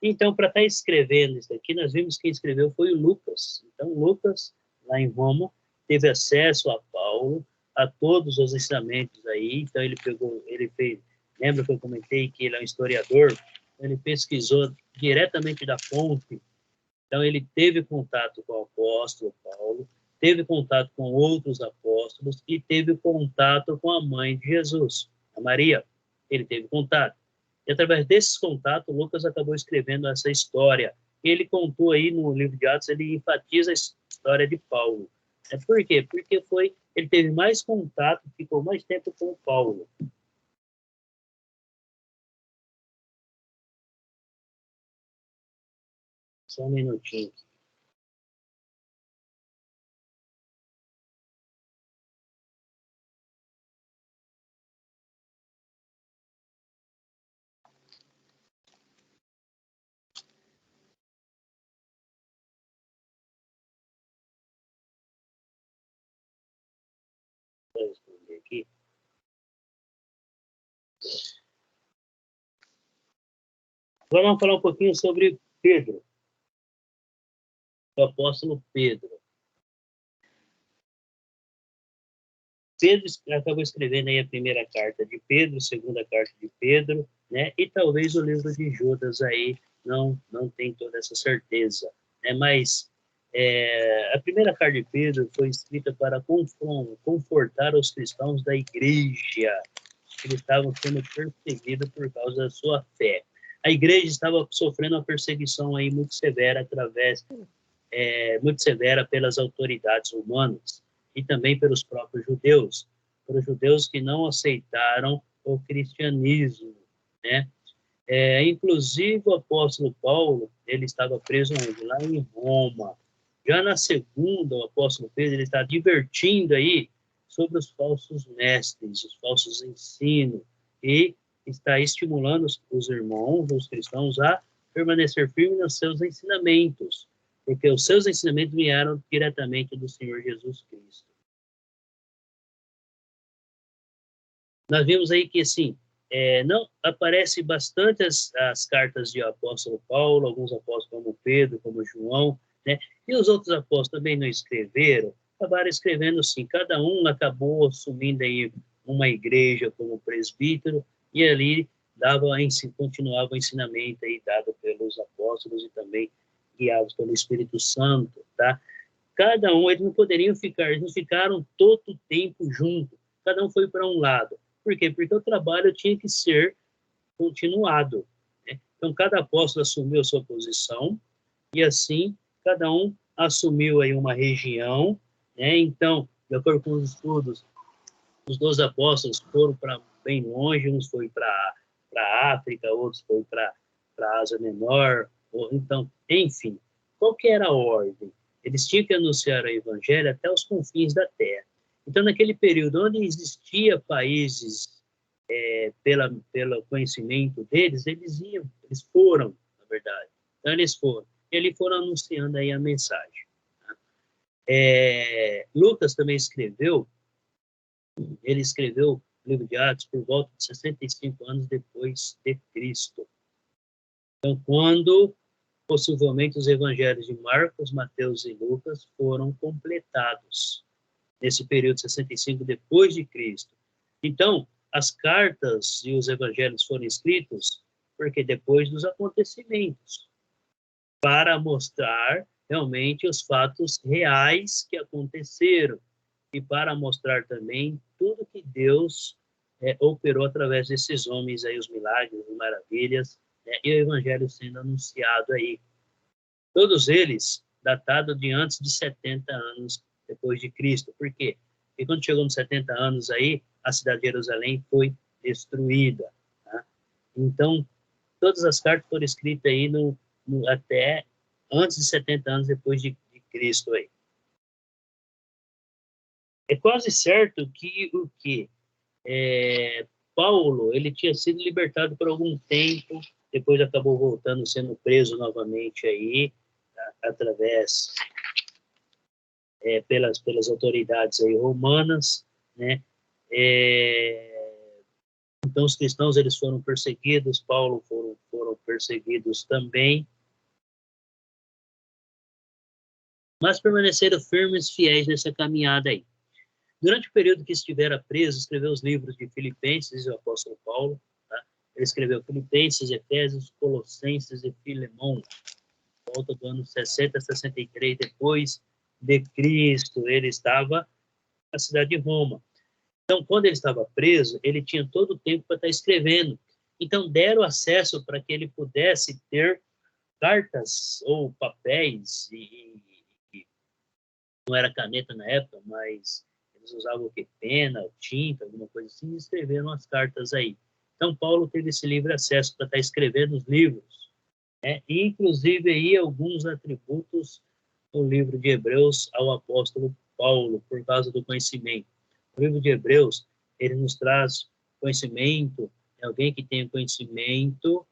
Então, para estar escrevendo isso aqui, nós vimos que quem escreveu foi o Lucas. Então, Lucas, lá em Roma, teve acesso a Paulo, a todos os ensinamentos aí. Então, ele fez, lembra que eu comentei que ele é um historiador? Ele pesquisou diretamente da fonte. Então, ele teve contato com o apóstolo Paulo, teve contato com outros apóstolos e teve contato com a mãe de Jesus, a Maria. Ele teve contato. E através desses contatos, Lucas acabou escrevendo essa história. Ele contou aí no livro de Atos, ele enfatiza a história de Paulo. Por quê? Porque foi ele teve mais contato, ficou mais tempo com Paulo. Só um minutinho. Vou responder aqui. Agora vamos falar um pouquinho sobre Pedro, o apóstolo Pedro. Pedro acabou escrevendo aí a primeira carta de Pedro, segunda carta de Pedro, né? E talvez o livro de Judas aí não tem toda essa certeza, né? Mas a primeira carta de Pedro foi escrita para confortar os cristãos da igreja, que eles estavam sendo perseguidos por causa da sua fé. A igreja estava sofrendo uma perseguição aí muito severa muito severa pelas autoridades romanas e também pelos próprios judeus, pelos judeus que não aceitaram o cristianismo, né? Inclusive o apóstolo Paulo, ele estava preso onde? Lá em Roma. Já na segunda, o apóstolo Pedro, ele está advertindo aí sobre os falsos mestres, os falsos ensinos, e está estimulando os irmãos, os cristãos, a permanecer firmes nos seus ensinamentos, porque os seus ensinamentos vieram diretamente do Senhor Jesus Cristo. Nós vimos aí que, assim, não aparece bastante as cartas de apóstolo Paulo, alguns apóstolos como Pedro, como João, né? E os outros apóstolos também não escreveram, acabaram escrevendo sim, cada um acabou assumindo aí uma igreja como presbítero, e ali continuava o ensinamento aí dado pelos apóstolos e também guiados pelo Espírito Santo, tá? Cada um, eles não poderiam ficar, eles não ficaram todo o tempo junto, cada um foi para um lado. Por quê? Porque o trabalho tinha que ser continuado, né? Então, cada apóstolo assumiu a sua posição, e assim, cada um assumiu aí uma região, né? Então, de acordo com os estudos, os 12 apóstolos foram para bem longe, uns foi para a África, outros foi para a Ásia Menor, então, enfim, qual que era a ordem? Eles tinham que anunciar o evangelho até os confins da terra. Então, naquele período onde existia países pelo conhecimento deles, eles foram, na verdade. Então, eles foram. E eles foram anunciando aí a mensagem. Tá? Lucas também escreveu, ele escreveu o livro de Atos por volta de 65 anos depois de Cristo. Então, quando possivelmente os evangelhos de Marcos, Mateus e Lucas foram completados nesse período de 65 depois de Cristo. Então, as cartas e os evangelhos foram escritos porque depois dos acontecimentos, para mostrar realmente os fatos reais que aconteceram e para mostrar também tudo que Deus operou através desses homens aí, os milagres, as maravilhas, né, e o evangelho sendo anunciado aí. Todos eles datados de antes de 70 anos depois de Cristo. Por quê? Porque quando chegou nos 70 anos aí, a cidade de Jerusalém foi destruída. Tá? Então, todas as cartas foram escritas aí até antes de 70 anos depois de Cristo aí. É quase certo que Paulo, ele tinha sido libertado por algum tempo, depois acabou voltando, sendo preso novamente aí, tá? Através pelas autoridades aí romanas, né? Então os cristãos eles foram perseguidos, Paulo foram perseguidos também, mas permaneceram firmes, fiéis nessa caminhada aí. Durante o período que estivera preso, escreveu os livros de Filipenses, o apóstolo Paulo, tá? Ele escreveu Filipenses, Efésios, Colossenses e Filemão, volta do ano 60 a 63 depois de Cristo. Ele estava na cidade de Roma. Então, quando ele estava preso, ele tinha todo o tempo para estar escrevendo. Então, deram acesso para que ele pudesse ter cartas ou papéis, e não era caneta na época, mas Eles usavam o quê? Pena, tinta, alguma coisa assim, e escreveram as cartas aí. Então, Paulo teve esse livre acesso para estar escrevendo os livros, né? E, inclusive, aí, alguns atributos no livro de Hebreus ao apóstolo Paulo, por causa do conhecimento. O livro de Hebreus, ele nos traz conhecimento, é alguém que tem conhecimento,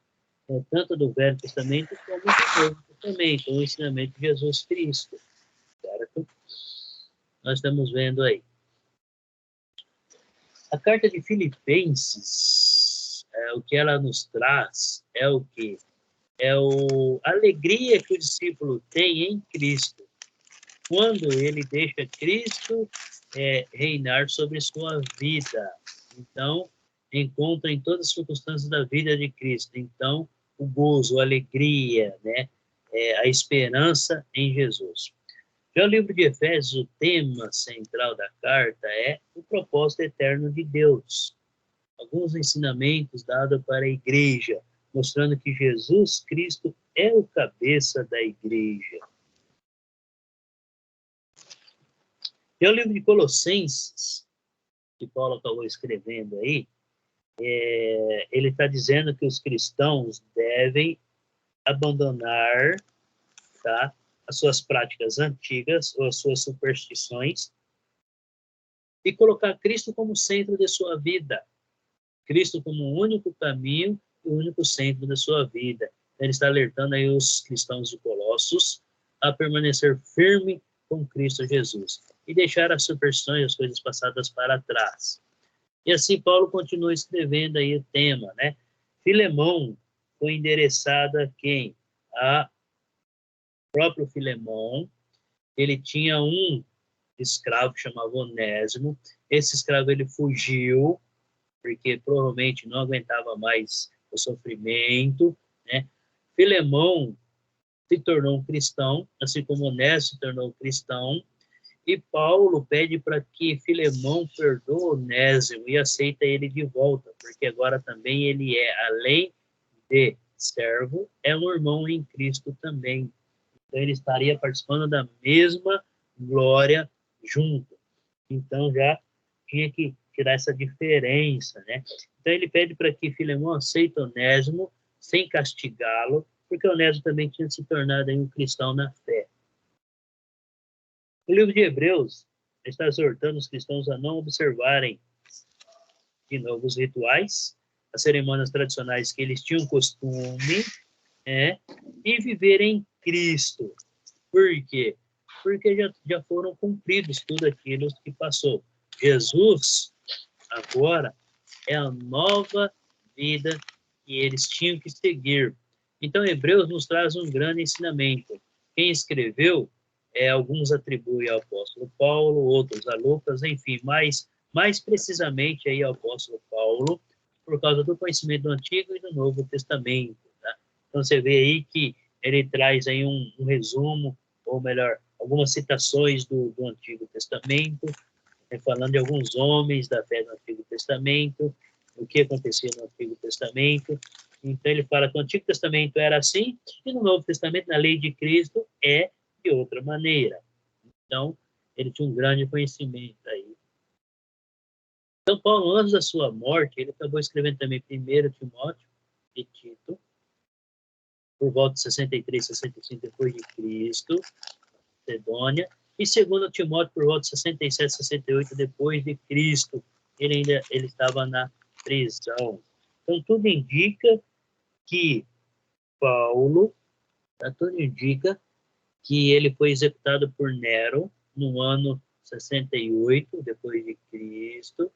tanto do Velho Testamento como do Novo Testamento, o ensinamento de Jesus Cristo, certo? Nós estamos vendo aí. A carta de Filipenses, o que ela nos traz é o quê? A alegria que o discípulo tem em Cristo, quando ele deixa Cristo reinar sobre sua vida. Então, encontra em todas as circunstâncias da vida de Cristo. Então, o gozo, a alegria, né? A esperança em Jesus. Já o livro de Efésios, o tema central da carta é o propósito eterno de Deus. Alguns ensinamentos dados para a igreja, mostrando que Jesus Cristo é o cabeça da igreja. Já o livro de Colossenses, que Paulo acabou escrevendo aí, ele está dizendo que os cristãos devem abandonar, tá, as suas práticas antigas ou as suas superstições e colocar Cristo como centro de sua vida. Cristo como o único caminho e o único centro da sua vida. Ele está alertando aí os cristãos de Colossos a permanecer firme com Cristo Jesus e deixar as superstições e as coisas passadas para trás. E assim Paulo continua escrevendo aí o tema, né? Filemão foi endereçado a quem? A próprio Filemão. Ele tinha um escravo que chamava Onésimo. Esse escravo ele fugiu porque provavelmente não aguentava mais o sofrimento, né? Filemão se tornou um cristão, assim como Onésimo se tornou um cristão, e Paulo pede para que Filemão perdoe Onésimo e aceita ele de volta, porque agora também ele é, além de servo, é um irmão em Cristo também. Então ele estaria participando da mesma glória junto. Então já tinha que tirar essa diferença, né? Então ele pede para que Filemão aceite Onésimo sem castigá-lo, porque Onésimo também tinha se tornado um cristão na fé. O livro de Hebreus está exortando os cristãos a não observarem de novo os rituais, as cerimônias tradicionais que eles tinham costume, e viver em Cristo. Por quê? Porque já foram cumpridos tudo aquilo que passou. Jesus, agora, é a nova vida que eles tinham que seguir. Então, Hebreus nos traz um grande ensinamento. Quem escreveu, alguns atribuem ao apóstolo Paulo, outros a Lucas, enfim, mas mais precisamente aí ao apóstolo Paulo, por causa do conhecimento do Antigo e do Novo Testamento. Tá? Então, você vê aí que ele traz aí um resumo, ou melhor, algumas citações do Antigo Testamento, falando de alguns homens da fé do Antigo Testamento, o que acontecia no Antigo Testamento. Então, ele fala que o Antigo Testamento era assim, e no Novo Testamento, na lei de Cristo, é de outra maneira. Então, ele tinha um grande conhecimento aí. Então, Paulo, antes da sua morte, ele acabou escrevendo também 1 Timóteo e Tito, por volta de 63, 65 depois de Cristo, Macedônia, e 2 Timóteo por volta de 67, 68 depois de Cristo. Ele estava na prisão. Então, tudo indica que Paulo, tudo indica que ele foi executado por Nero no ano 68 depois de Cristo,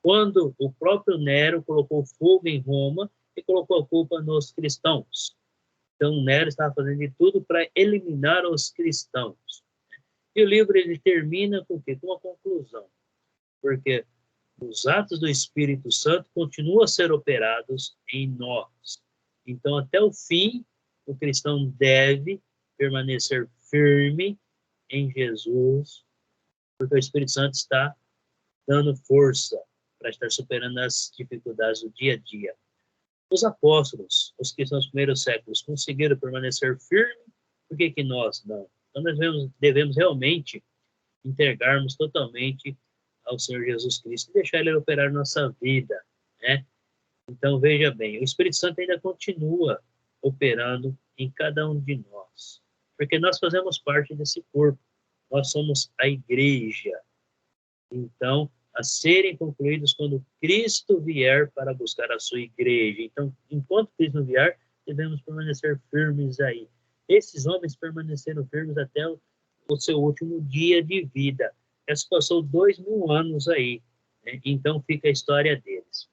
quando o próprio Nero colocou fogo em Roma e colocou a culpa nos cristãos. Então, Nero estava fazendo de tudo para eliminar os cristãos. E o livro ele termina com o quê? Com uma conclusão. Porque os atos do Espírito Santo continuam a ser operados em nós. Então, até o fim, o cristão deve permanecer firme em Jesus, porque o Espírito Santo está dando força para estar superando as dificuldades do dia a dia. Os apóstolos, os que são os primeiros séculos, conseguiram permanecer firmes, por que nós não? Então, nós devemos realmente entregarmos totalmente ao Senhor Jesus Cristo e deixar Ele operar nossa vida, né? Então, veja bem, o Espírito Santo ainda continua operando em cada um de nós, porque nós fazemos parte desse corpo, nós somos a igreja. Então, a serem concluídos quando Cristo vier para buscar a sua igreja. Então, enquanto Cristo vier, devemos permanecer firmes aí. Esses homens permaneceram firmes até o seu último dia de vida. Já se passou 2000 anos aí, né? Então fica a história deles.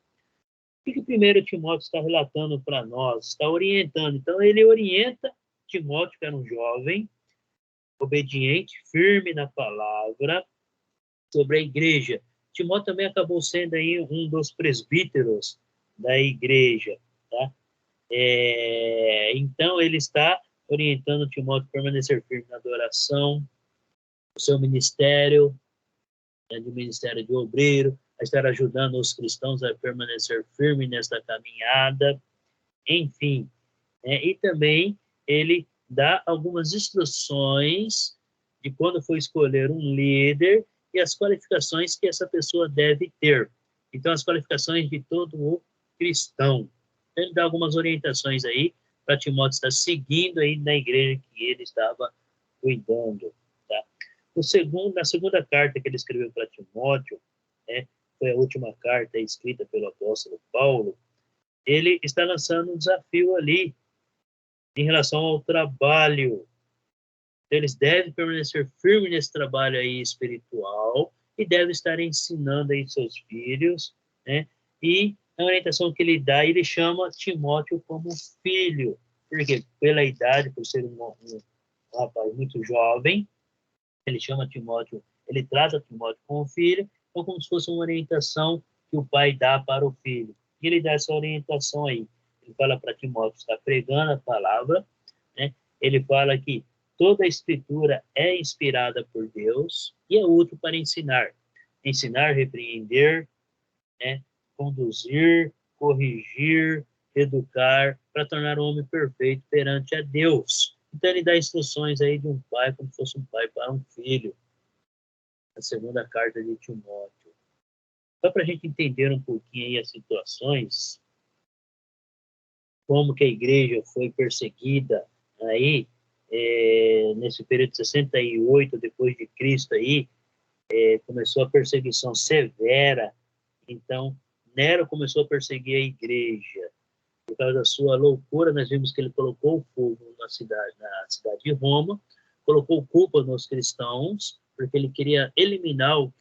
O que primeiro Timóteo está relatando para nós? Está orientando. Então, ele orienta Timóteo, que era um jovem, obediente, firme na palavra, sobre a igreja. Timóteo também acabou sendo aí um dos presbíteros da igreja, tá? Então, ele está orientando Timóteo a permanecer firme na adoração, o seu ministério, né, de ministério de obreiro, a estar ajudando os cristãos a permanecer firme nesta caminhada, enfim. Né? E também ele dá algumas instruções de quando for escolher um líder e as qualificações que essa pessoa deve ter. Então, as qualificações de todo o cristão. Ele dá algumas orientações aí para Timóteo estar seguindo aí na igreja que ele estava cuidando. Tá? Na segunda carta que ele escreveu para Timóteo, né, foi a última carta escrita pelo apóstolo Paulo, ele está lançando um desafio ali em relação ao trabalho. Eles devem permanecer firmes nesse trabalho aí espiritual e devem estar ensinando aí seus filhos, né? E a orientação que ele dá, ele chama Timóteo como filho, porque pela idade, por ser um rapaz muito jovem, ele chama Timóteo, ele trata Timóteo como filho, então como se fosse uma orientação que o pai dá para o filho. E ele dá essa orientação aí. Ele fala para Timóteo estar pregando a palavra, né? Ele fala que toda a escritura é inspirada por Deus e é útil para ensinar. Ensinar, repreender, né? Conduzir, corrigir, educar, para tornar o homem perfeito perante a Deus. Então ele dá instruções aí de um pai, como se fosse um pai para um filho. A segunda carta de Timóteo. Só para a gente entender um pouquinho aí as situações, como que a igreja foi perseguida aí, nesse período de 68 depois de Cristo aí, começou a perseguição severa. Então, Nero começou a perseguir a igreja. Por causa da sua loucura, nós vimos que ele colocou fogo na cidade de Roma, colocou culpa nos cristãos, porque ele queria eliminar o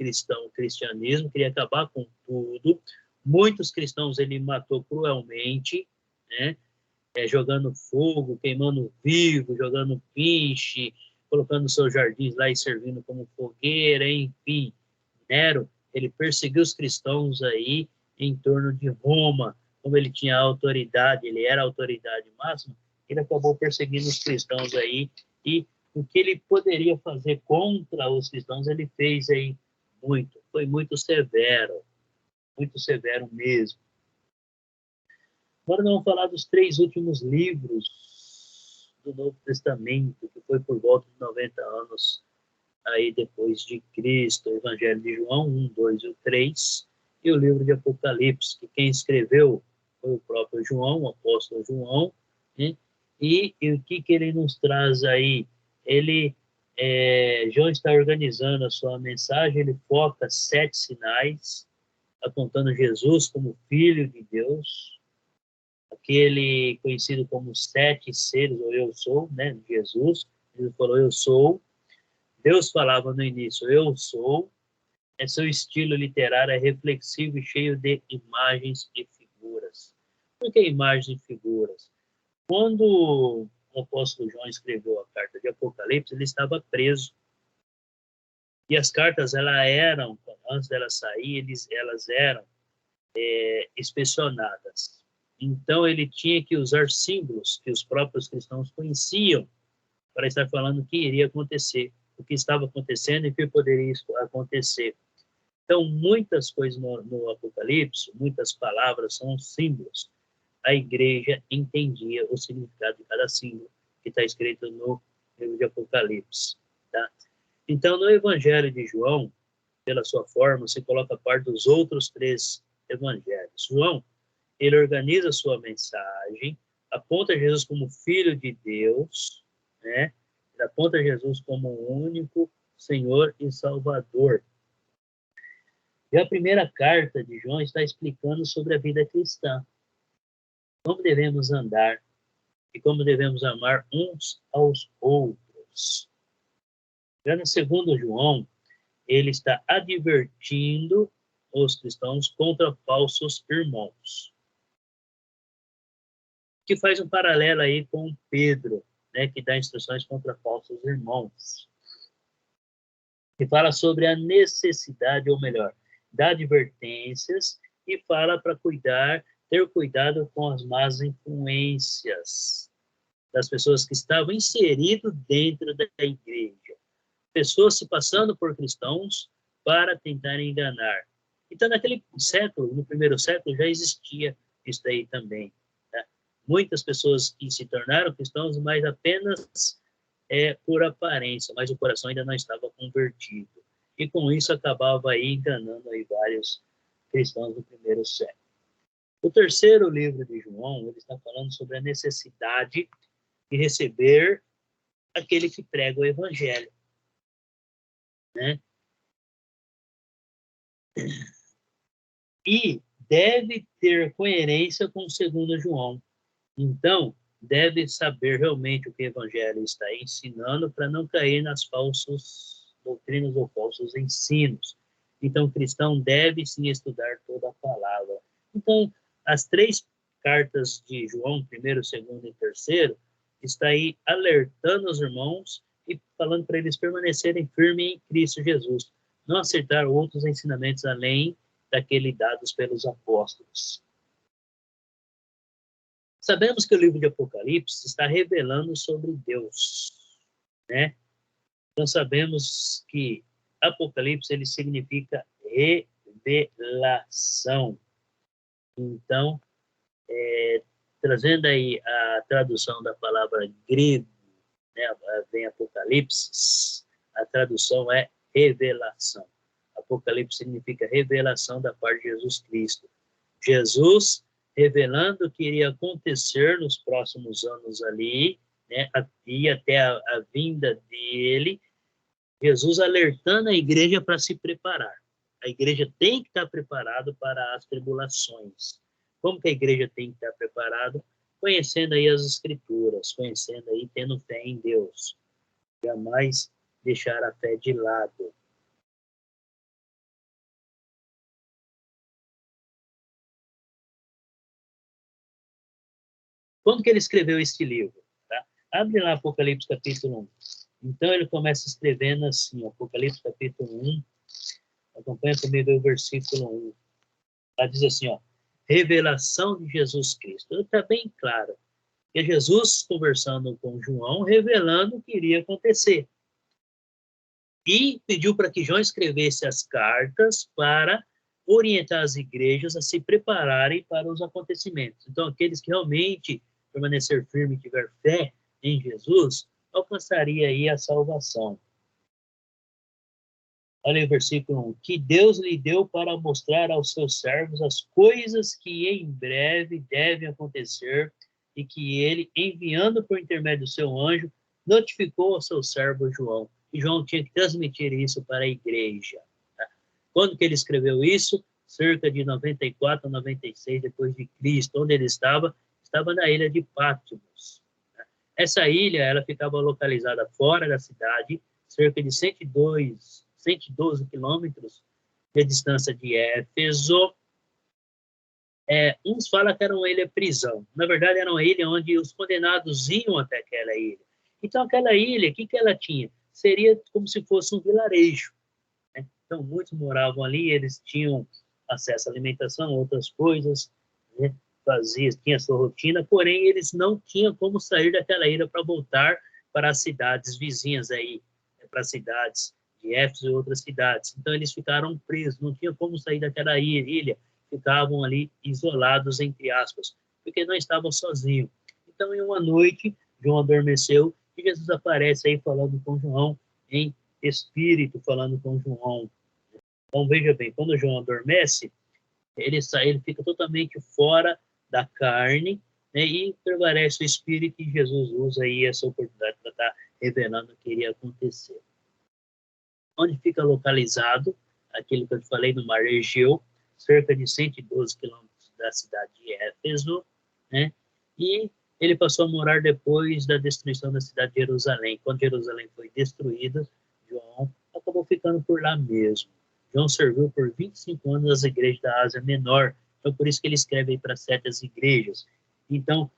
cristianismo, queria acabar com tudo. Muitos cristãos ele matou cruelmente, né? Jogando fogo, queimando vivo, jogando piche, colocando seus jardins lá e servindo como fogueira, enfim. Nero, ele perseguiu os cristãos aí em torno de Roma. Como ele tinha autoridade, ele era a autoridade máxima, ele acabou perseguindo os cristãos aí, e o que ele poderia fazer contra os cristãos, ele fez aí muito. Foi muito severo mesmo. Agora nós vamos falar dos 3 últimos livros do Novo Testamento, que foi por volta de 90 anos aí depois de Cristo, o Evangelho de João 1, 2 e 3, e o livro de Apocalipse, que quem escreveu foi o próprio João, o apóstolo João, né? E o que ele nos traz aí? João está organizando a sua mensagem, ele foca 7 sinais, apontando Jesus como Filho de Deus, aquele conhecido como 7 seres, ou eu sou, né? Jesus, ele falou eu sou. Deus falava no início, eu sou. Seu estilo literário é reflexivo e cheio de imagens e figuras. Por que imagens e figuras? Quando o apóstolo João escreveu a carta de Apocalipse, ele estava preso. E as cartas, antes delas sair, elas eram inspecionadas. Então, ele tinha que usar símbolos que os próprios cristãos conheciam para estar falando o que iria acontecer, o que estava acontecendo e o que poderia acontecer. Então, muitas coisas no Apocalipse, muitas palavras são símbolos. A igreja entendia o significado de cada símbolo que está escrito no livro de Apocalipse. Tá? Então, no Evangelho de João, pela sua forma, se coloca a par dos outros 3 evangelhos. João, ele organiza sua mensagem, aponta Jesus como Filho de Deus, né? Ele aponta Jesus como o único Senhor e Salvador. E a primeira carta de João está explicando sobre a vida cristã, como devemos andar e como devemos amar uns aos outros. Já no segundo João, ele está advertindo os cristãos contra falsos irmãos, que faz um paralelo aí com Pedro, né, que dá instruções contra falsos irmãos, que fala sobre a necessidade, ou melhor, dá advertências e fala para ter cuidado com as más influências das pessoas que estavam inseridas dentro da igreja. Pessoas se passando por cristãos para tentar enganar. Então, naquele século, no primeiro século, já existia isso aí também. Tá? Muitas pessoas que se tornaram cristãos, mas apenas por aparência, mas o coração ainda não estava convertido. E com isso acabava aí enganando aí vários cristãos do primeiro século. O terceiro livro de João, ele está falando sobre a necessidade de receber aquele que prega o evangelho, né? E deve ter coerência com o segundo João. Então, deve saber realmente o que o evangelho está ensinando para não cair nas falsas doutrinas ou falsos ensinos. Então, o cristão deve sim estudar toda a palavra. Então, as 3 cartas de João, primeiro, segundo e terceiro, está aí alertando os irmãos e falando para eles permanecerem firmes em Cristo Jesus, não aceitar outros ensinamentos além daquele dados pelos apóstolos. Sabemos que o livro de Apocalipse está revelando sobre Deus, né? Então sabemos que Apocalipse ele significa revelação. Então, trazendo aí a tradução da palavra grego, né, vem Apocalipse, a tradução é revelação. Apocalipse significa revelação da parte de Jesus Cristo. Jesus revelando o que iria acontecer nos próximos anos ali, né, e até a vinda dele, Jesus alertando a igreja para se preparar. A igreja tem que estar preparada para as tribulações. Como que a igreja tem que estar preparada? Conhecendo aí as escrituras, conhecendo aí, tendo fé em Deus. Jamais deixar a fé de lado. Quando que ele escreveu este livro? Tá? Abre lá Apocalipse capítulo 1. Então ele começa escrevendo assim, Apocalipse capítulo 1, acompanha comigo o versículo 1. Lá diz assim, ó, revelação de Jesus Cristo. Está bem claro que é Jesus conversando com João, revelando o que iria acontecer. E pediu para que João escrevesse as cartas para orientar as igrejas a se prepararem para os acontecimentos. Então, aqueles que realmente permanecer firme e tiver fé em Jesus, alcançaria aí a salvação. Olha aí o versículo 1. Que Deus lhe deu para mostrar aos seus servos as coisas que em breve devem acontecer e que ele, enviando por intermédio do seu anjo, notificou ao seu servo João. E João tinha que transmitir isso para a igreja. Tá? Quando que ele escreveu isso? Cerca de 94 a 96 depois de Cristo. Onde ele estava? Estava na ilha de Patmos. Tá? Essa ilha ela ficava localizada fora da cidade, cerca de 112 quilômetros de distância de Éfeso. Uns falam que era uma ilha-prisão. Na verdade, era uma ilha onde os condenados iam até aquela ilha. Então, aquela ilha, o que ela tinha? Seria como se fosse um vilarejo. Né? Então, muitos moravam ali, eles tinham acesso à alimentação, outras coisas, né? Tinha sua rotina, porém, eles não tinham como sair daquela ilha para voltar para as cidades vizinhas aí, para as cidades de Éfeso e outras cidades. Então, eles ficaram presos, não tinham como sair daquela ilha, ficavam ali isolados, entre aspas, porque não estavam sozinhos. Então, em uma noite, João adormeceu e Jesus aparece aí falando com João, em espírito, falando com João. Então, veja bem, quando João adormece, ele fica totalmente fora da carne, né, e prevalece o Espírito, e Jesus usa aí essa oportunidade para estar revelando o que iria acontecer. Onde fica localizado, aquilo que eu te falei, no Mar Egeu, cerca de 112 quilômetros da cidade de Éfeso, né, e ele passou a morar depois da destruição da cidade de Jerusalém. Quando Jerusalém foi destruída, João acabou ficando por lá mesmo. João serviu por 25 anos as igrejas da Ásia Menor. Então, por isso que ele escreve aí para 7 igrejas. Então,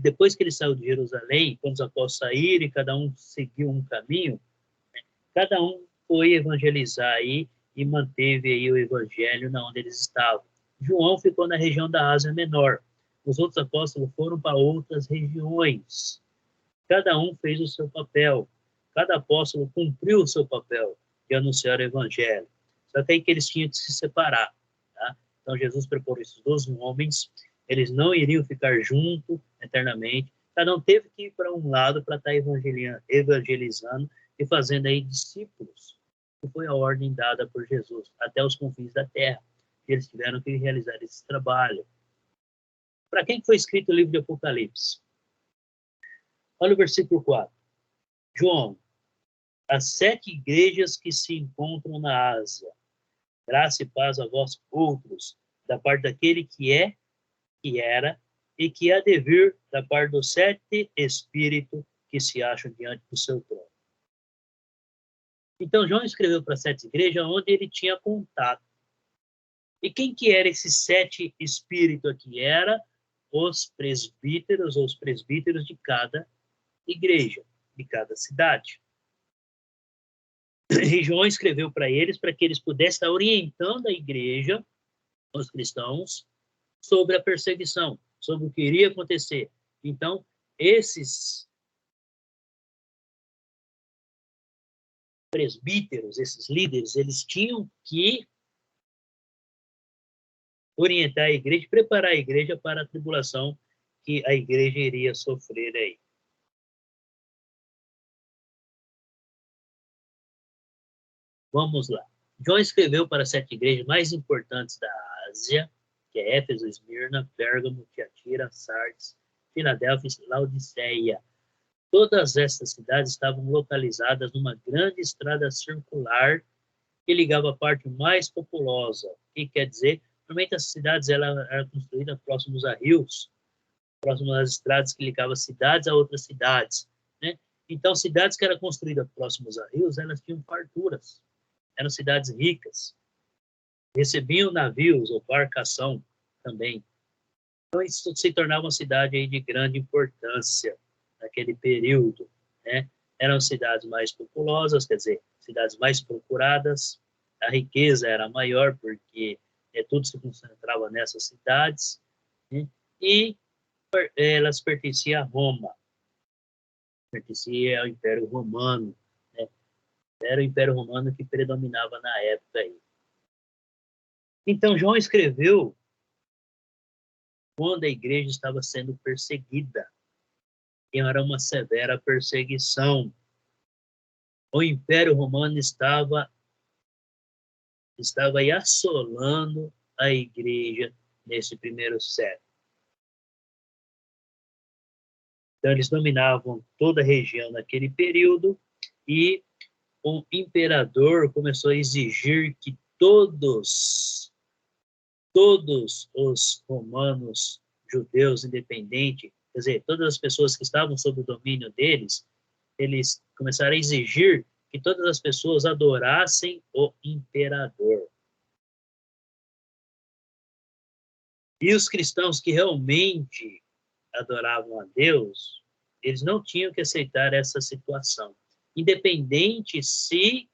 depois que ele saiu de Jerusalém, quando os apóstolos saíram e cada um seguiu um caminho, né, cada um foi evangelizar aí e manteve aí o evangelho na onde eles estavam. João ficou na região da Ásia Menor. Os outros apóstolos foram para outras regiões. Cada um fez o seu papel. Cada apóstolo cumpriu o seu papel de anunciar o evangelho. Só que aí que eles tinham de se separar. Tá? Então, Jesus preparou esses 12 homens. Eles não iriam ficar juntos eternamente. Cada um teve que ir para um lado para estar evangelizando e fazendo aí discípulos. Que foi a ordem dada por Jesus até os confins da terra. E eles tiveram que realizar esse trabalho. Para quem foi escrito o livro de Apocalipse? Olha o versículo 4. João, as 7 igrejas que se encontram na Ásia, graça e paz a vós outros, da parte daquele que é, que era e que há de vir, da parte dos 7 espíritos que se acham diante do seu trono. Então, João escreveu para 7 igrejas onde ele tinha contato. E quem que era esses 7 espíritos aqui? Era os presbíteros, ou os presbíteros de cada igreja, de cada cidade. E João escreveu para eles para que eles pudessem estar orientando a igreja, os cristãos, sobre a perseguição, sobre o que iria acontecer. Então, esses presbíteros, esses líderes, eles tinham que orientar a igreja, preparar a igreja para a tribulação que a igreja iria sofrer aí. Vamos lá. João escreveu para 7 igrejas mais importantes da Ásia, que é Éfeso, Esmirna, Pérgamo, Tiatira, Sardes, Filadélfia e Laodiceia. Todas essas cidades estavam localizadas numa grande estrada circular que ligava a parte mais populosa. O que quer dizer? Normalmente as cidades eram construídas próximos a rios, próximos às estradas que ligavam cidades a outras cidades, né? Então, cidades que eram construídas próximos a rios, elas tinham farturas. Eram cidades ricas, recebiam navios ou embarcação também. Então, isso se tornava uma cidade aí de grande importância naquele período, né? Eram cidades mais populosas, quer dizer, cidades mais procuradas, a riqueza era maior, porque tudo se concentrava nessas cidades, né? E elas pertenciam a Roma, pertenciam ao Império Romano, né? Era o Império Romano que predominava na época aí. Então, João escreveu quando a igreja estava sendo perseguida. E era uma severa perseguição. O Império Romano estava aí assolando a igreja nesse primeiro século. Então, eles dominavam toda a região naquele período e o imperador começou a exigir que todos os romanos, judeus, independentes, quer dizer, todas as pessoas que estavam sob o domínio deles, eles começaram a exigir que todas as pessoas adorassem o imperador. E os cristãos que realmente adoravam a Deus, eles não tinham que aceitar essa situação. Independente se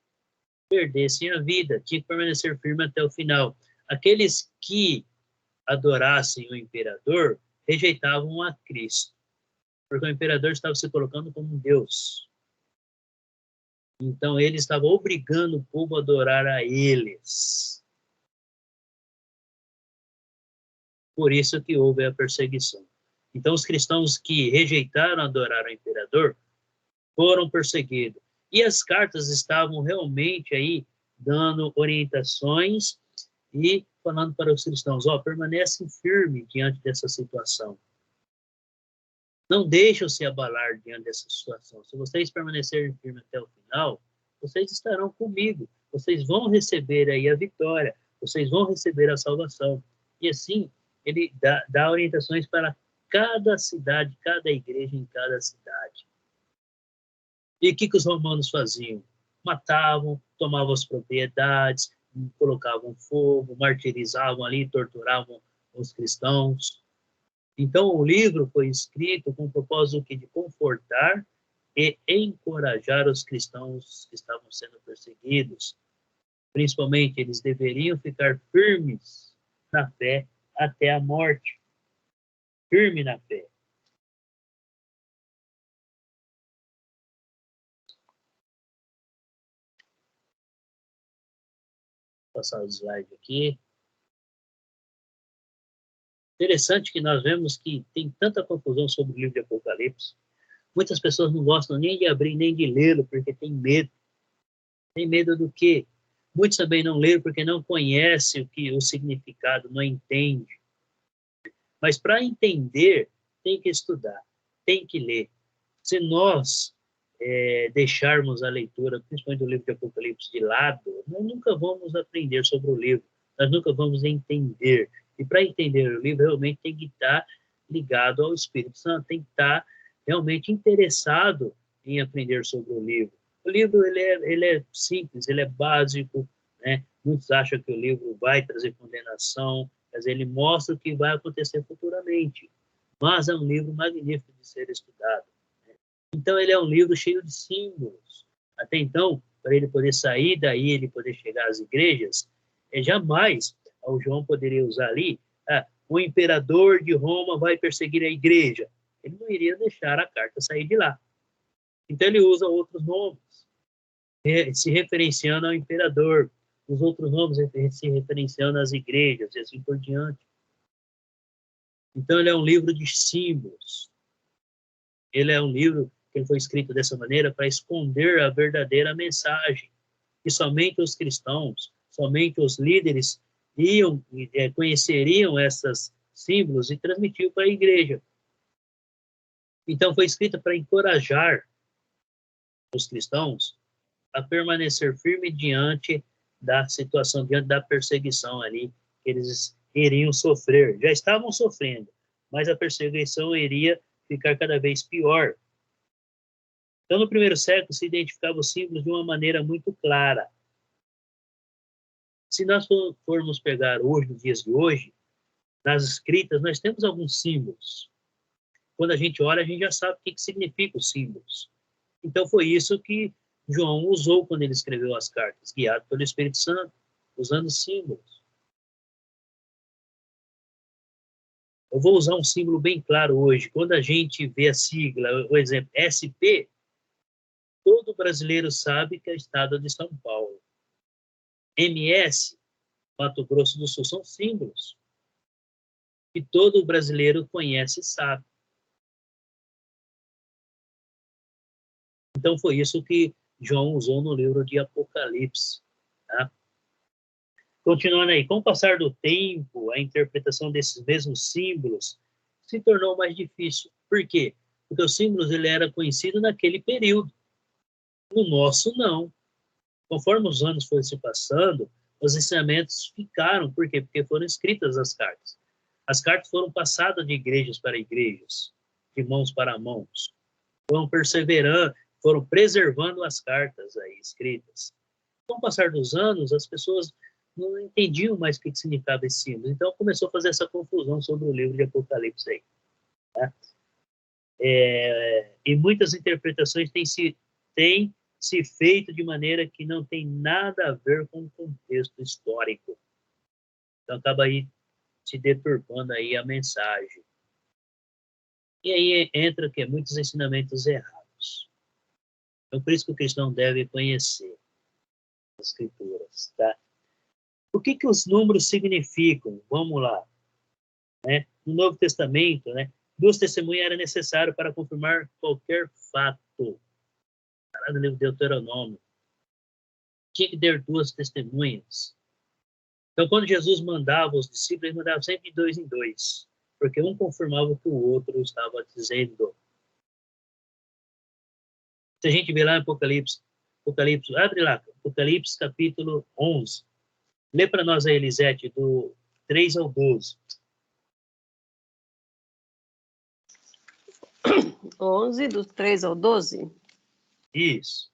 perdessem a vida, tinha que permanecer firme até o final. Aqueles que adorassem o imperador rejeitavam a Cristo, porque o imperador estava se colocando como um Deus. Então, ele estava obrigando o povo a adorar a eles. Por isso que houve a perseguição. Então, os cristãos que rejeitaram adorar o imperador foram perseguidos. E as cartas estavam realmente aí dando orientações e falando para os cristãos, permanecem firmes diante dessa situação. Não deixem se abalar diante dessa situação. Se vocês permanecerem firmes até o final, vocês estarão comigo. Vocês vão receber aí a vitória. Vocês vão receber a salvação. E assim, ele dá orientações para cada cidade, cada igreja em cada cidade. E o que os romanos faziam? Matavam, tomavam as propriedades, colocavam fogo, martirizavam ali, torturavam os cristãos. Então, o livro foi escrito com o propósito de confortar e encorajar os cristãos que estavam sendo perseguidos. Principalmente, eles deveriam ficar firmes na fé até a morte. Firme na fé. Vou passar o slide aqui. Interessante que nós vemos que tem tanta confusão sobre o livro de Apocalipse. Muitas pessoas não gostam nem de abrir, nem de lê-lo, porque tem medo. Tem medo do quê? Muitos também não leram porque não conhecem o significado, não entendem. Mas para entender, tem que estudar, tem que ler. Se nós deixarmos a leitura, principalmente do livro de Apocalipse, de lado, nós nunca vamos aprender sobre o livro, nós nunca vamos entender. E para entender o livro, realmente tem que estar ligado ao Espírito Santo, tem que estar realmente interessado em aprender sobre o livro. O livro ele é simples, ele é básico, né? Muitos acham que o livro vai trazer condenação, mas ele mostra o que vai acontecer futuramente. Mas é um livro magnífico de ser estudado. Né? Então, ele é um livro cheio de símbolos. Até então, para ele poder sair daí, ele poder chegar às igrejas, jamais o João poderia usar ali, o imperador de Roma vai perseguir a igreja. Ele não iria deixar a carta sair de lá. Então, ele usa outros nomes, se referenciando ao imperador, os outros nomes se referenciando às igrejas e assim por diante. Então, ele é um livro de símbolos. Ele é um livro que ele foi escrito dessa maneira para esconder a verdadeira mensagem, que somente os cristãos, somente os líderes conheceriam esses símbolos e transmitiam para a igreja. Então, foi escrito para encorajar os cristãos a permanecer firme diante da situação, diante da perseguição ali que eles iriam sofrer. Já estavam sofrendo, mas a perseguição iria ficar cada vez pior. Então, no primeiro século, se identificava os símbolos de uma maneira muito clara. Se nós formos pegar hoje, nos dias de hoje, nas escritas, nós temos alguns símbolos. Quando a gente olha, a gente já sabe o que significa os símbolos. Então, foi isso que João usou quando ele escreveu as cartas, guiado pelo Espírito Santo, usando símbolos. Eu vou usar um símbolo bem claro hoje. Quando a gente vê a sigla, o exemplo SP, todo brasileiro sabe que é o estado de São Paulo. MS, Mato Grosso do Sul, são símbolos que todo brasileiro conhece e sabe. Então, foi isso que João usou no livro de Apocalipse. Tá? Continuando aí, com o passar do tempo, a interpretação desses mesmos símbolos se tornou mais difícil. Por quê? Porque os símbolos ele era conhecido naquele período. No nosso, não. Conforme os anos foram se passando, os ensinamentos ficaram. Por quê? Porque foram escritas as cartas. As cartas foram passadas de igrejas para igrejas, de mãos para mãos. Foram perseverando, foram preservando as cartas aí escritas. Com o passar dos anos, as pessoas não entendiam mais o que significava esse símbolo. Então, começou a fazer essa confusão sobre o livro de Apocalipse aí. Tá? E muitas interpretações têm se feito de maneira que não tem nada a ver com o contexto histórico. Então, acaba aí se deturpando aí a mensagem. E aí entra que muitos ensinamentos errados. Então, por isso que o cristão deve conhecer as escrituras, tá? O que os números significam? Vamos lá. Né? No Novo Testamento, né, 2 testemunhas era necessário para confirmar qualquer fato. Está lá no livro de Deuteronômio. tinha que ter duas testemunhas. Então, quando Jesus mandava os discípulos, ele mandava sempre de dois em dois, porque um confirmava o que o outro estava dizendo. Se a gente vê lá em Apocalipse, abre lá, Apocalipse capítulo 11. Lê para nós aí, Elisete, do 3 ao 12. 11, do 3 ao 12? Isso.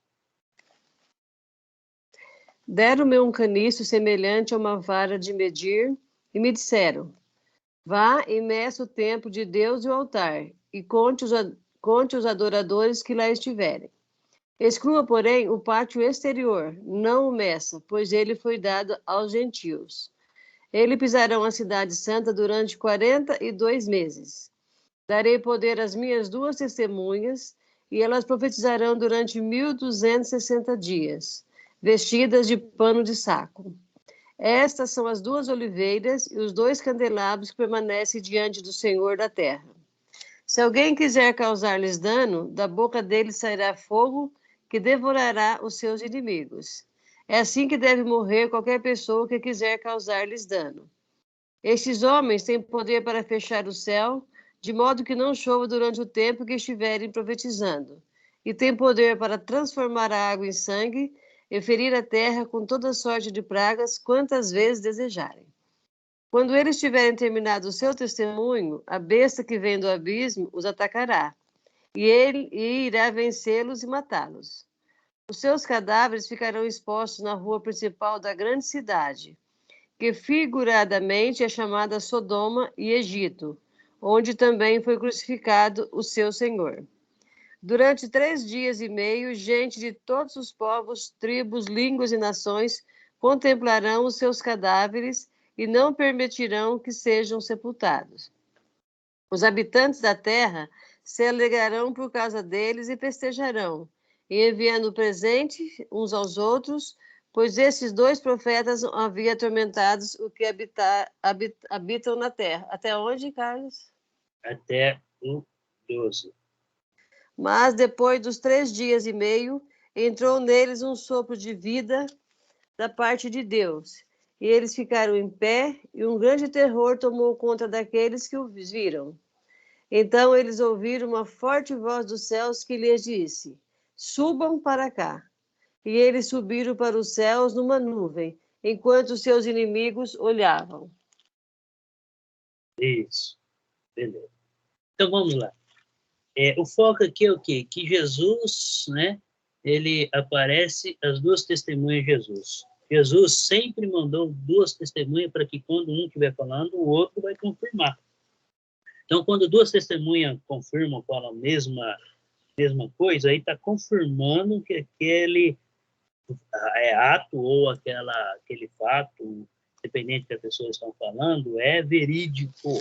Deram-me um caniço semelhante a uma vara de medir e me disseram: vá e meça o templo de Deus e o altar, e conte os adoradores que lá estiverem. Exclua, porém, o pátio exterior, não o meça, pois ele foi dado aos gentios. Eles pisarão a cidade santa durante 42 meses. Darei poder às minhas duas testemunhas, e elas profetizarão durante 1260 dias, vestidas de pano de saco. Estas são as duas oliveiras e os dois candelabros que permanecem diante do Senhor da terra. Se alguém quiser causar-lhes dano, da boca deles sairá fogo que devorará os seus inimigos. É assim que deve morrer qualquer pessoa que quiser causar-lhes dano. Estes homens têm poder para fechar o céu, de modo que não chova durante o tempo que estiverem profetizando, e têm poder para transformar a água em sangue e ferir a terra com toda sorte de pragas, quantas vezes desejarem. Quando eles tiverem terminado o seu testemunho, a besta que vem do abismo os atacará, e ele irá vencê-los e matá-los. Os seus cadáveres ficarão expostos na rua principal da grande cidade, que figuradamente é chamada Sodoma e Egito, onde também foi crucificado o seu Senhor. Durante 3 dias e meio, gente de todos os povos, tribos, línguas e nações contemplarão os seus cadáveres e não permitirão que sejam sepultados. Os habitantes da terra se alegrarão por causa deles e festejarão, e enviando presente uns aos outros, pois esses dois profetas haviam atormentado os que habitam na terra. Até onde, Carlos? Até o 12. Mas depois dos 3 dias e meio, entrou neles um sopro de vida da parte de Deus. E eles ficaram em pé, e um grande terror tomou conta daqueles que os viram. Então eles ouviram uma forte voz dos céus que lhes disse: subam para cá. E eles subiram para os céus numa nuvem, enquanto seus inimigos olhavam. Isso. Beleza. Então vamos lá. O foco aqui é o quê? Que Jesus, né? Ele aparece as duas testemunhas de Jesus. Jesus sempre mandou duas testemunhas para que quando um estiver falando, o outro vai confirmar. Então, quando duas testemunhas confirmam, falam a mesma coisa, aí está confirmando que aquele ato ou aquele fato, dependente do que a pessoa está falando, é verídico.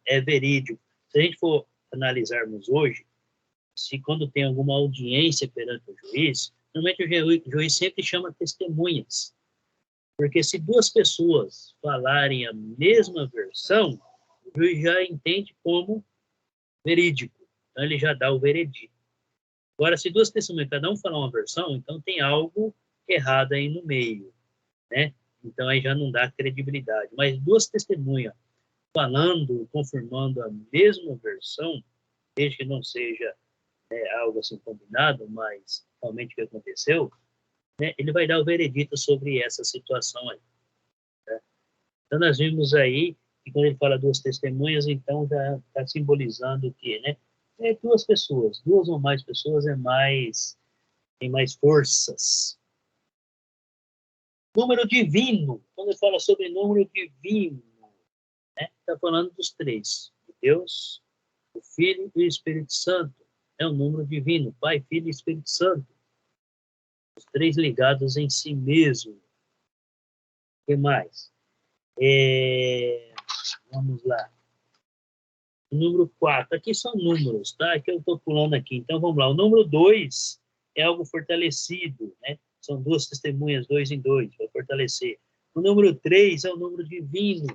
É verídico. Se a gente for analisarmos hoje, se quando tem alguma audiência perante o juiz, normalmente o juiz sempre chama testemunhas. Porque se duas pessoas falarem a mesma versão, o juiz já entende como verídico. Então, ele já dá o veredito. Agora, se duas testemunhas, cada um falar uma versão, então tem algo errado aí no meio, né? Então, aí já não dá credibilidade. Mas duas testemunhas falando, confirmando a mesma versão, desde que não seja algo assim combinado, mas realmente o que aconteceu, né, ele vai dar o veredito sobre essa situação aí. Né? Então, nós vimos aí que quando ele fala duas testemunhas, então já está simbolizando o quê, né? Duas pessoas, duas ou mais pessoas tem mais forças. Número divino, quando ele fala sobre número divino, né, está falando dos três, de Deus, o Filho e o Espírito Santo. É um número divino, Pai, Filho e Espírito Santo. Os três ligados em si mesmo. O que mais? Vamos lá. O número 4. Aqui são números, tá? Aqui eu estou pulando aqui. Então, vamos lá. O número 2 é algo fortalecido, né? São duas testemunhas, 2 em 2, vai fortalecer. O número 3 é o número divino,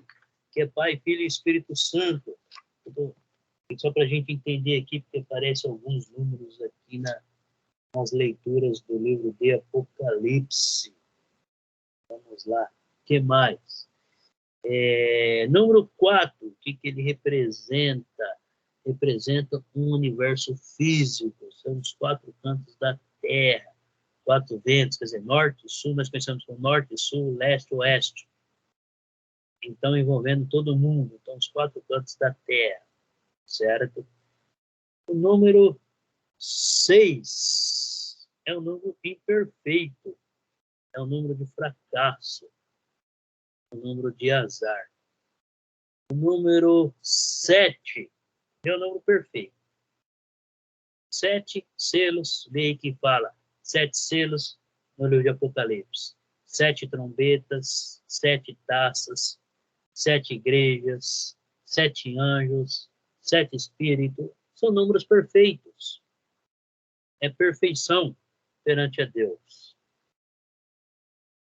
que é Pai, Filho e Espírito Santo. Só para a gente entender aqui, porque aparecem alguns números aqui nas leituras do livro de Apocalipse. Vamos lá. O que mais? Número 4, o que ele representa? Representa um universo físico, são os 4 cantos da Terra, 4 ventos, quer dizer, norte e sul, nós pensamos com norte, sul, leste, oeste. Então, envolvendo todo mundo, então, os 4 cantos da Terra, certo? O número 6 é um número imperfeito, é um número de fracasso, é um número de azar. O número 7 é o número perfeito. 7 selos, vê que fala 7 selos no livro de Apocalipse. 7 trombetas, 7 taças, 7 igrejas, 7 anjos, 7 espíritos. São números perfeitos. É perfeição perante a Deus.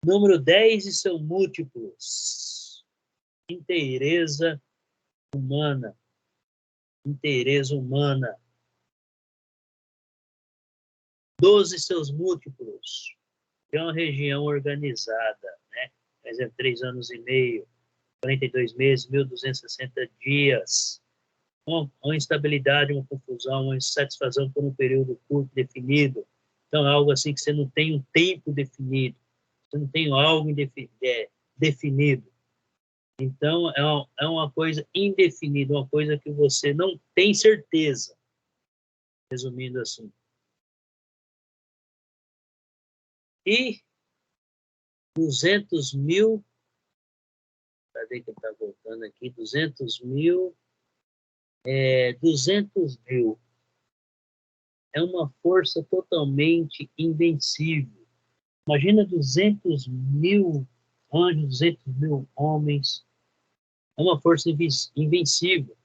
Número 10 e seus múltiplos. Inteireza humana. Inteireza humana. 12 seus múltiplos. É uma região organizada, né? Por exemplo, 3 anos e meio, 42 meses, 1.260 dias. Uma instabilidade, uma confusão, uma insatisfação por um período curto definido. Então, algo assim que você não tem um tempo definido. Você não tem algo definido. Então, é uma coisa indefinida, uma coisa que você não tem certeza. Resumindo assim. E 200 mil, cadê que está voltando aqui? 200 mil é uma força totalmente invencível. Imagina 200 mil anjos, 200 mil homens. É uma força invencível.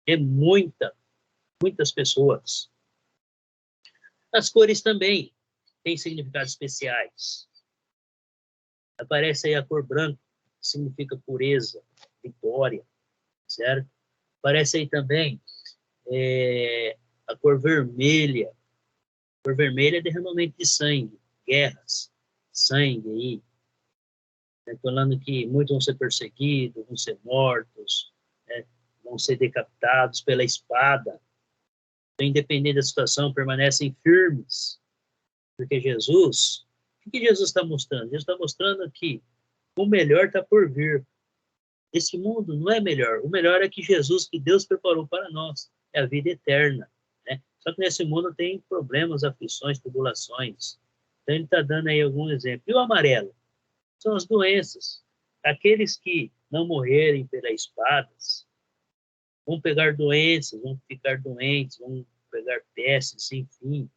É muitas pessoas. As cores também têm significados especiais. Aparece aí a cor branca, que significa pureza, vitória, certo? Aparece aí também a cor vermelha. A cor vermelha é derramamento de sangue, guerras, sangue aí. Falando que muitos vão ser perseguidos, vão ser mortos, né? Vão ser decapitados pela espada. Então, independente da situação, permanecem firmes. Porque Jesus, o que Jesus está mostrando? Jesus está mostrando que o melhor está por vir. Esse mundo não é melhor. O melhor é que Jesus, que Deus preparou para nós, é a vida eterna. Né? Só que nesse mundo tem problemas, aflições, tribulações. Então ele está dando aí algum exemplo. E o amarelo? São as doenças. Aqueles que não morrerem pelas espadas vão pegar doenças, vão ficar doentes, vão pegar pestes, enfim.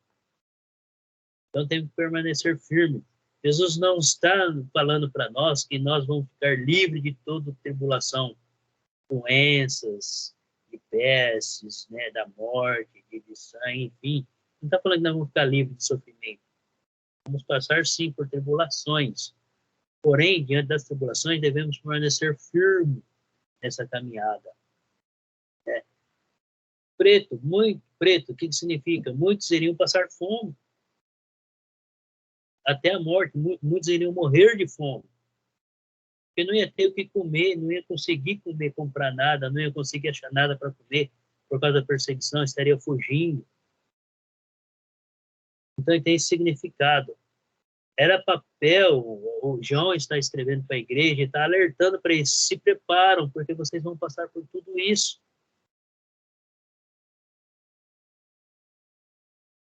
Então tem que permanecer firme. Jesus não está falando para nós que nós vamos ficar livres de toda tribulação, doenças, de pestes, né, da morte, de sangue, enfim. Não está falando que nós vamos ficar livres de sofrimento. Vamos passar, sim, por tribulações. Porém, diante das tribulações, devemos permanecer firmes nessa caminhada. Preto, muito preto, o que significa? Muitos iriam passar fome. Até a morte, muitos iriam morrer de fome. Porque não ia ter o que comer, não ia conseguir comer, comprar nada, não ia conseguir achar nada para comer por causa da perseguição, estaria fugindo. Então, tem esse significado. Era papel, o João está escrevendo para a igreja e está alertando para eles, se preparam, porque vocês vão passar por tudo isso.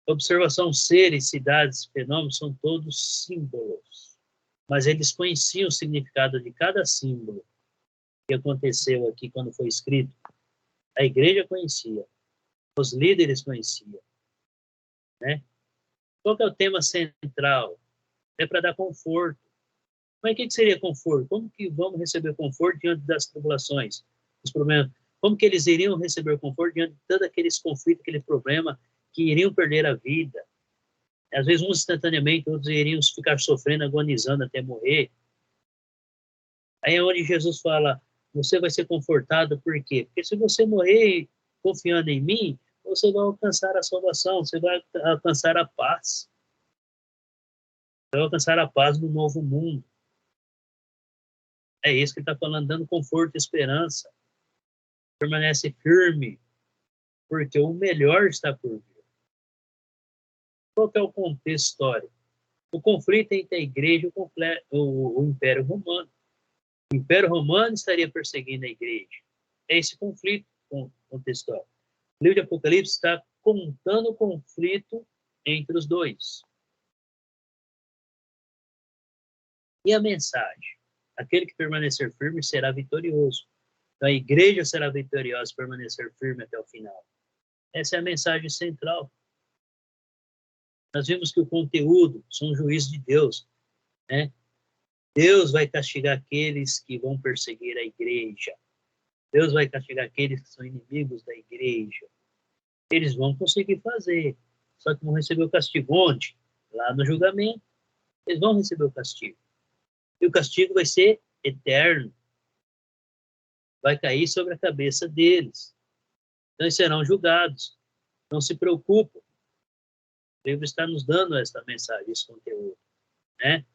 Observação, seres, cidades, fenômenos são todos símbolos. Mas eles conheciam o significado de cada símbolo que aconteceu aqui quando foi escrito. A igreja conhecia, os líderes conheciam. Né? Qual que é o tema central? É para dar conforto. Mas o que seria conforto? Como que vamos receber conforto diante das tribulações, dos problemas? Como que eles iriam receber conforto diante de todos aqueles conflitos, aquele problema, que iriam perder a vida? Às vezes, uns instantaneamente, outros iriam ficar sofrendo, agonizando até morrer. Aí é onde Jesus fala, você vai ser confortado, por quê? Porque se você morrer confiando em mim, você vai alcançar a salvação, você vai alcançar a paz. Você vai alcançar a paz no novo mundo. É isso que ele está falando, dando conforto e esperança. Permanece firme, porque o melhor está por vir. Qual que é o contexto histórico? O conflito entre a igreja e o Império Romano. O Império Romano estaria perseguindo a igreja. É esse conflito contextual. O livro de Apocalipse está contando o conflito entre os dois. E a mensagem? Aquele que permanecer firme será vitorioso. Então, a igreja será vitoriosa, permanecer firme até o final. Essa é a mensagem central. Nós vimos que o conteúdo são juízos de Deus, né? Deus vai castigar aqueles que vão perseguir a igreja. Deus vai castigar aqueles que são inimigos da igreja. Eles vão conseguir fazer, só que vão receber o castigo. Onde? Lá no julgamento. Eles vão receber o castigo. E o castigo vai ser eterno. Vai cair sobre a cabeça deles. Então, eles serão julgados. Não se preocupem. O livro está nos dando essa mensagem, esse conteúdo, né?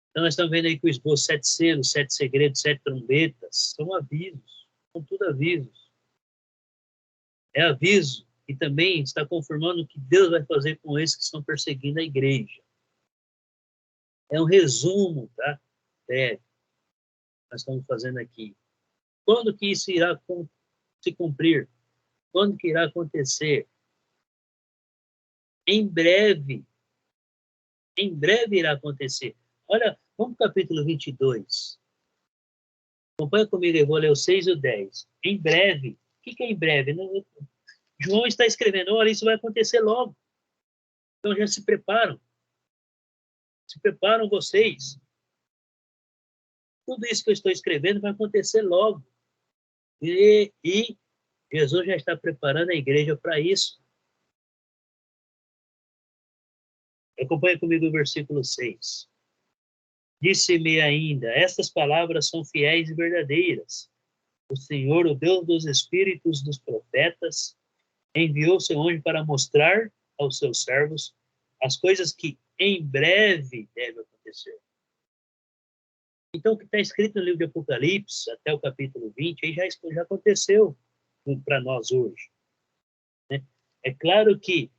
Então, nós estamos vendo aí que o esboço, 7 selos, 7 segredos, 7 trombetas, são avisos, são tudo avisos. É aviso e também está confirmando o que Deus vai fazer com esses que estão perseguindo a igreja. É um resumo, tá? Breve. Nós estamos fazendo aqui. Quando que isso irá se cumprir? Quando que irá acontecer? Em breve. Em breve irá acontecer. Olha, vamos para o capítulo 22. Acompanha comigo, eu vou ler o 6 e o 10. Em breve. O que é em breve? João está escrevendo, olha, isso vai acontecer logo. Então já se preparam. Se preparam vocês. Tudo isso que eu estou escrevendo vai acontecer logo. E Jesus já está preparando a igreja para isso. Acompanha comigo o versículo 6. Disse-me ainda, estas palavras são fiéis e verdadeiras. O Senhor, o Deus dos espíritos dos profetas, enviou seu anjo para mostrar aos seus servos as coisas que em breve devem acontecer. Então, o que está escrito no livro de Apocalipse, até o capítulo 20, aí já aconteceu para nós hoje. Né? É claro que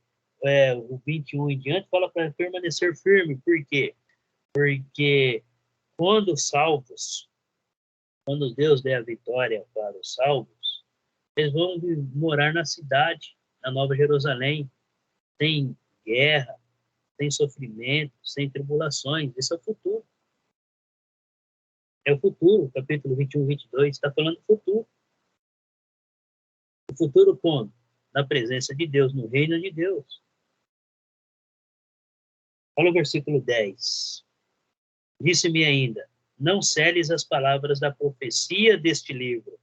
o 21 em diante fala para permanecer firme. Por quê? Porque quando salvos, quando Deus der a vitória para os salvos, eles vão morar na cidade, na Nova Jerusalém, sem guerra, sem sofrimento, sem tribulações. Esse é o futuro. É o futuro, capítulo 21, 22, está falando do futuro. O futuro quando? Na presença de Deus, no reino de Deus. Olha o versículo 10. Disse-me ainda, não seles as palavras da profecia deste livro,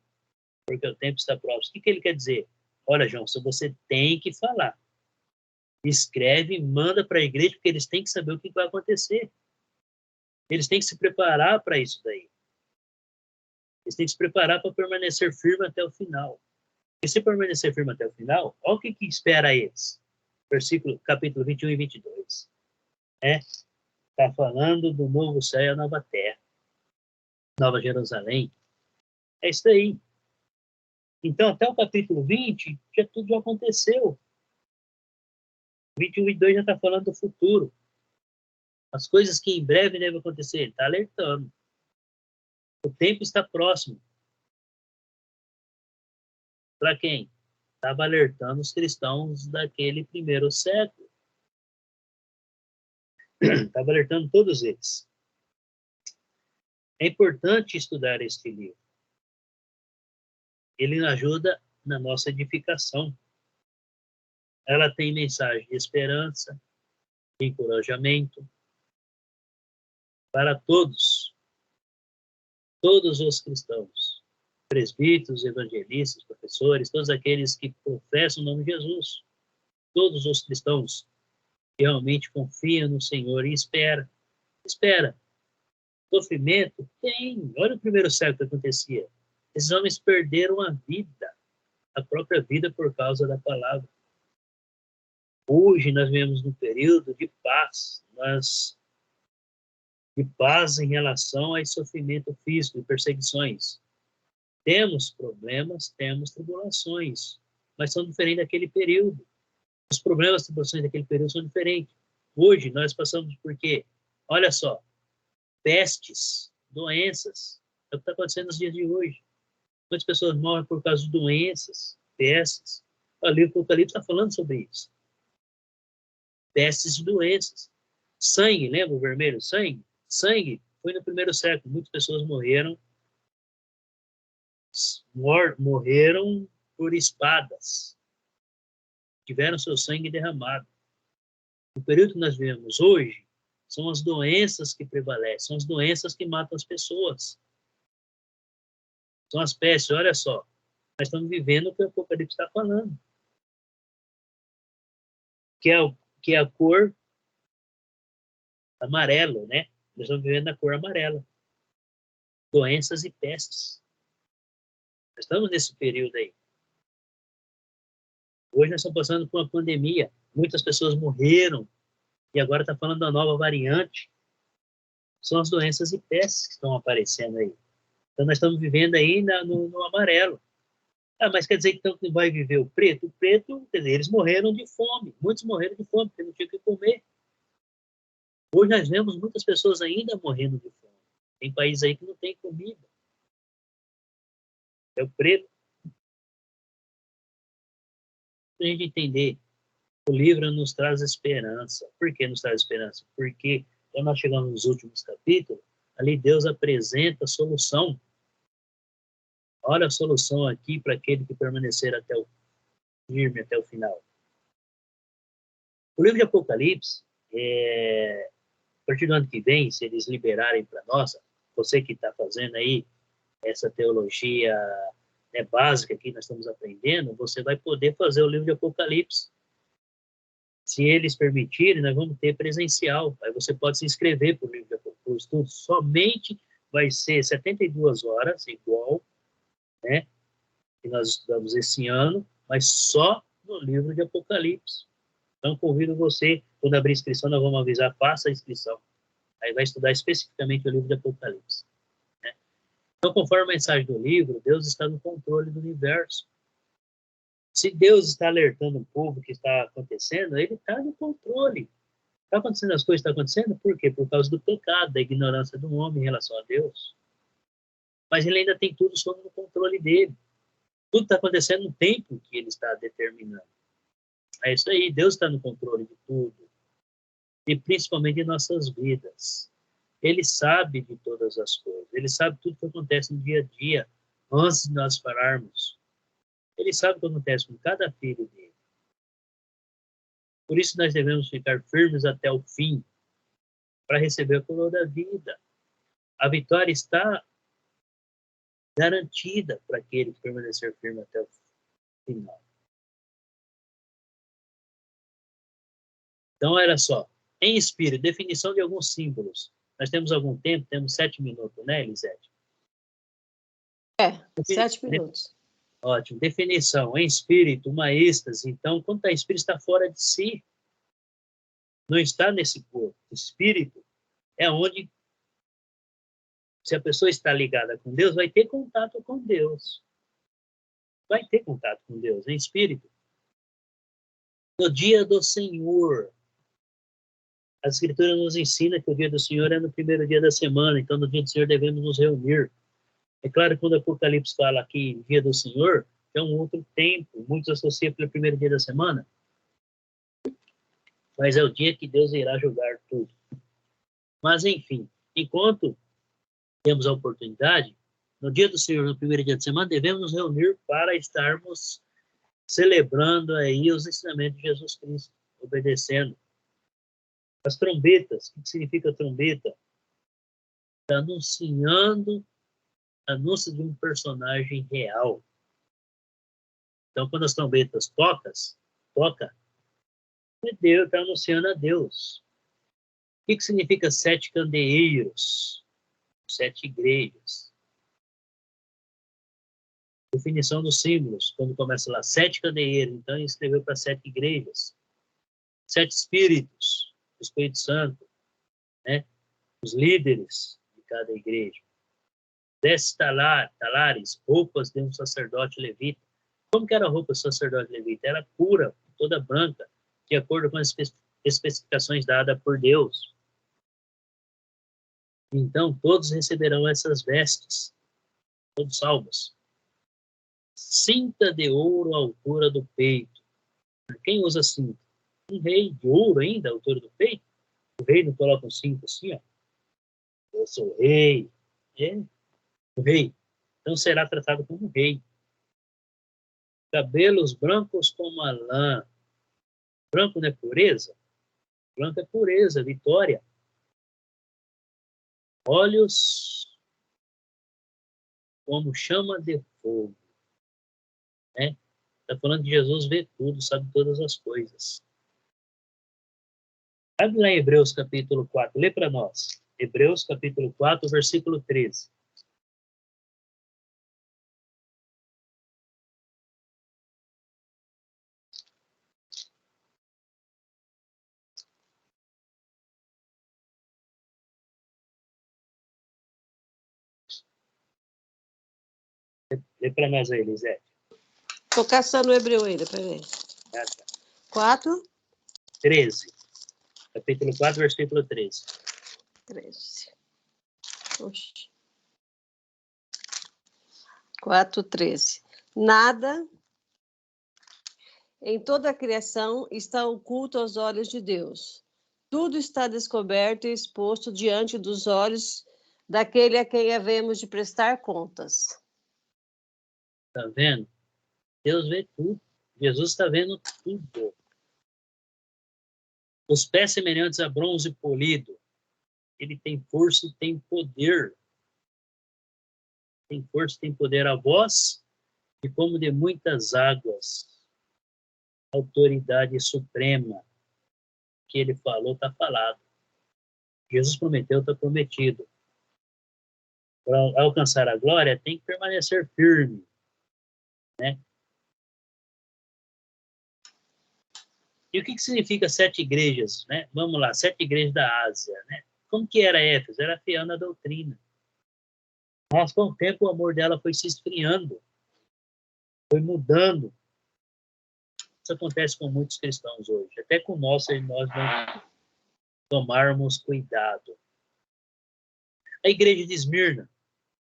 porque o tempo está próximo. O que ele quer dizer? Olha, João, você tem que falar. Escreve, manda para a igreja, porque eles têm que saber o que vai acontecer. Eles têm que se preparar para isso daí. Eles têm que se preparar para permanecer firme até o final. E se permanecer firme até o final, olha o que espera eles. Capítulo 21 e 22. Está falando do novo céu e a nova terra. Nova Jerusalém. É isso aí. Então, até o capítulo 20, tudo já aconteceu. 21 e 22 já está falando do futuro. As coisas que em breve devem acontecer. Ele está alertando. O tempo está próximo. Para quem? Estava alertando os cristãos daquele primeiro século. Estava alertando todos eles. É importante estudar este livro. Ele ajuda na nossa edificação. Ela tem mensagem de esperança, de encorajamento para todos os cristãos, presbíteros, evangelistas, professores, todos aqueles que professam o nome de Jesus, todos os cristãos que realmente confiam no Senhor e espera. Sofrimento? Tem. Olha o primeiro século que acontecia. Esses homens perderam a vida. a própria vida por causa da palavra. Hoje nós vivemos num período de paz, de paz em relação a esse sofrimento físico e perseguições. Temos problemas, temos tribulações, mas são diferentes daquele período. Os problemas e tribulações daquele período são diferentes. Hoje nós passamos por quê? Olha só, pestes, doenças, é o que está acontecendo nos dias de hoje. Muitas pessoas morrem por causa de doenças, pestes. O livro do Apocalipse está falando sobre isso. Pestes e doenças. Sangue, lembra o vermelho? Sangue. Sangue foi no primeiro século. Muitas pessoas morreram por espadas. Tiveram seu sangue derramado. O período que nós vivemos hoje são as doenças que prevalecem, são as doenças que matam as pessoas. São as pestes, olha só. Nós estamos vivendo o que o Apocalipse está falando. Que é a cor amarelo, né? Nós estamos vivendo a cor amarela. Doenças e pestes. Nós estamos nesse período aí. Hoje nós estamos passando por uma pandemia. Muitas pessoas morreram. E agora está falando da nova variante. São as doenças e pestes que estão aparecendo aí. Então nós estamos vivendo aí no amarelo. Ah, mas quer dizer que então vai viver o preto? O preto, quer dizer, eles morreram de fome. Muitos morreram de fome, porque não tinham o que comer. Hoje nós vemos muitas pessoas ainda morrendo de fome. Tem países aí que não tem comida. É o preto. Para a gente entender, o livro nos traz esperança. Por que nos traz esperança? Porque quando nós chegamos nos últimos capítulos, ali Deus apresenta a solução. Olha a solução aqui para aquele que permanecer até o firme, até o final. O livro de Apocalipse, a partir do ano que vem, se eles liberarem para nós, você que está fazendo aí essa teologia básica que nós estamos aprendendo, você vai poder fazer o livro de Apocalipse. Se eles permitirem, nós vamos ter presencial. Aí você pode se inscrever para o livro de Apocalipse. O estudo somente vai ser 72 horas, igual, né, que nós estudamos esse ano, mas só no livro de Apocalipse. Então, convido você, quando abrir a inscrição, nós vamos avisar, faça a inscrição. Aí vai estudar especificamente o livro de Apocalipse. Né? Então, conforme a mensagem do livro, Deus está no controle do universo. Se Deus está alertando o povo que está acontecendo, Ele está no controle. Está acontecendo as coisas, está acontecendo, por quê? Por causa do pecado, da ignorância do homem em relação a Deus. Mas Ele ainda tem tudo sob o controle dele. Tudo está acontecendo no tempo que Ele está determinando. É isso aí, Deus está no controle de tudo. E principalmente em nossas vidas. Ele sabe de todas as coisas. Ele sabe tudo o que acontece no dia a dia, antes de nós pararmos. Ele sabe o que acontece com cada filho dele. Por isso nós devemos ficar firmes até o fim, para receber a coroa da vida. A vitória está garantida para aquele que permanecer firme até o final. Então, olha só. Em espírito, definição de alguns símbolos. Nós temos algum tempo? Temos 7 minutos, né, Elisete? 7 minutos. Ótimo. Definição. Em espírito, uma êxtase. Então, quando está em espírito, está fora de si. Não está nesse corpo. Espírito é onde, se a pessoa está ligada com Deus, vai ter contato com Deus. Vai ter contato com Deus, em espírito. No dia do Senhor, a Escritura nos ensina que o dia do Senhor é no primeiro dia da semana, então no dia do Senhor devemos nos reunir. É claro que quando o Apocalipse fala aqui dia do Senhor, é um outro tempo, muitos associam pelo primeiro dia da semana, mas é o dia que Deus irá julgar tudo. Mas, enfim, enquanto temos a oportunidade, no dia do Senhor, no primeiro dia da semana, devemos nos reunir para estarmos celebrando aí os ensinamentos de Jesus Cristo, obedecendo. As trombetas, o que significa trombeta? Está anunciando anúncio de um personagem real. Então, quando as trombetas toca, é Deus, está anunciando a Deus. O que significa 7 candeeiros? 7 igrejas. definição dos símbolos, quando começa lá, 7 candeeiros, então ele escreveu para 7 igrejas, 7 espíritos, o Espírito Santo, né? Os líderes de cada igreja. 10 talares, roupas de um sacerdote levita. Como que era a roupa do sacerdote levita? Era pura, toda branca, de acordo com as especificações dadas por Deus. Então, todos receberão essas vestes, todos salvos. Cinta de ouro à altura do peito. Quem usa cinta? Um rei de ouro ainda, à altura do peito? O rei não coloca um cinto assim, ó. Eu sou rei. É, o rei. Então será tratado como rei. Cabelos brancos como a lã. Branco não é pureza? Branco é pureza, vitória. Olhos como chama de fogo. Né? Está falando que Jesus vê tudo, sabe todas as coisas. Abre lá em Hebreus capítulo 4, lê para nós. Hebreus capítulo 4, versículo 13. Lê para nós aí, Elisete. Estou caçando o hebreu ainda, peraí. 4? 13. Capítulo 4, versículo 13. 13. Oxi. 4:13. Nada em toda a criação está oculto aos olhos de Deus. Tudo está descoberto e exposto diante dos olhos daquele a quem havemos de prestar contas. Está vendo? Deus vê tudo. Jesus está vendo tudo. Os pés semelhantes a bronze polido. Ele tem força e tem poder. Tem força e tem poder. A voz e como de muitas águas. Autoridade suprema. Que ele falou, está falado. Jesus prometeu, está prometido. Para alcançar a glória, tem que permanecer firme. Né? E o que significa 7 igrejas? Né? Vamos lá, 7 igrejas da Ásia. Né? Como que era Éfeso? Era fiel na doutrina. Mas com o tempo o amor dela foi se esfriando, foi mudando. Isso acontece com muitos cristãos hoje. Até com nós, se nós não tomarmos cuidado. A igreja de Esmirna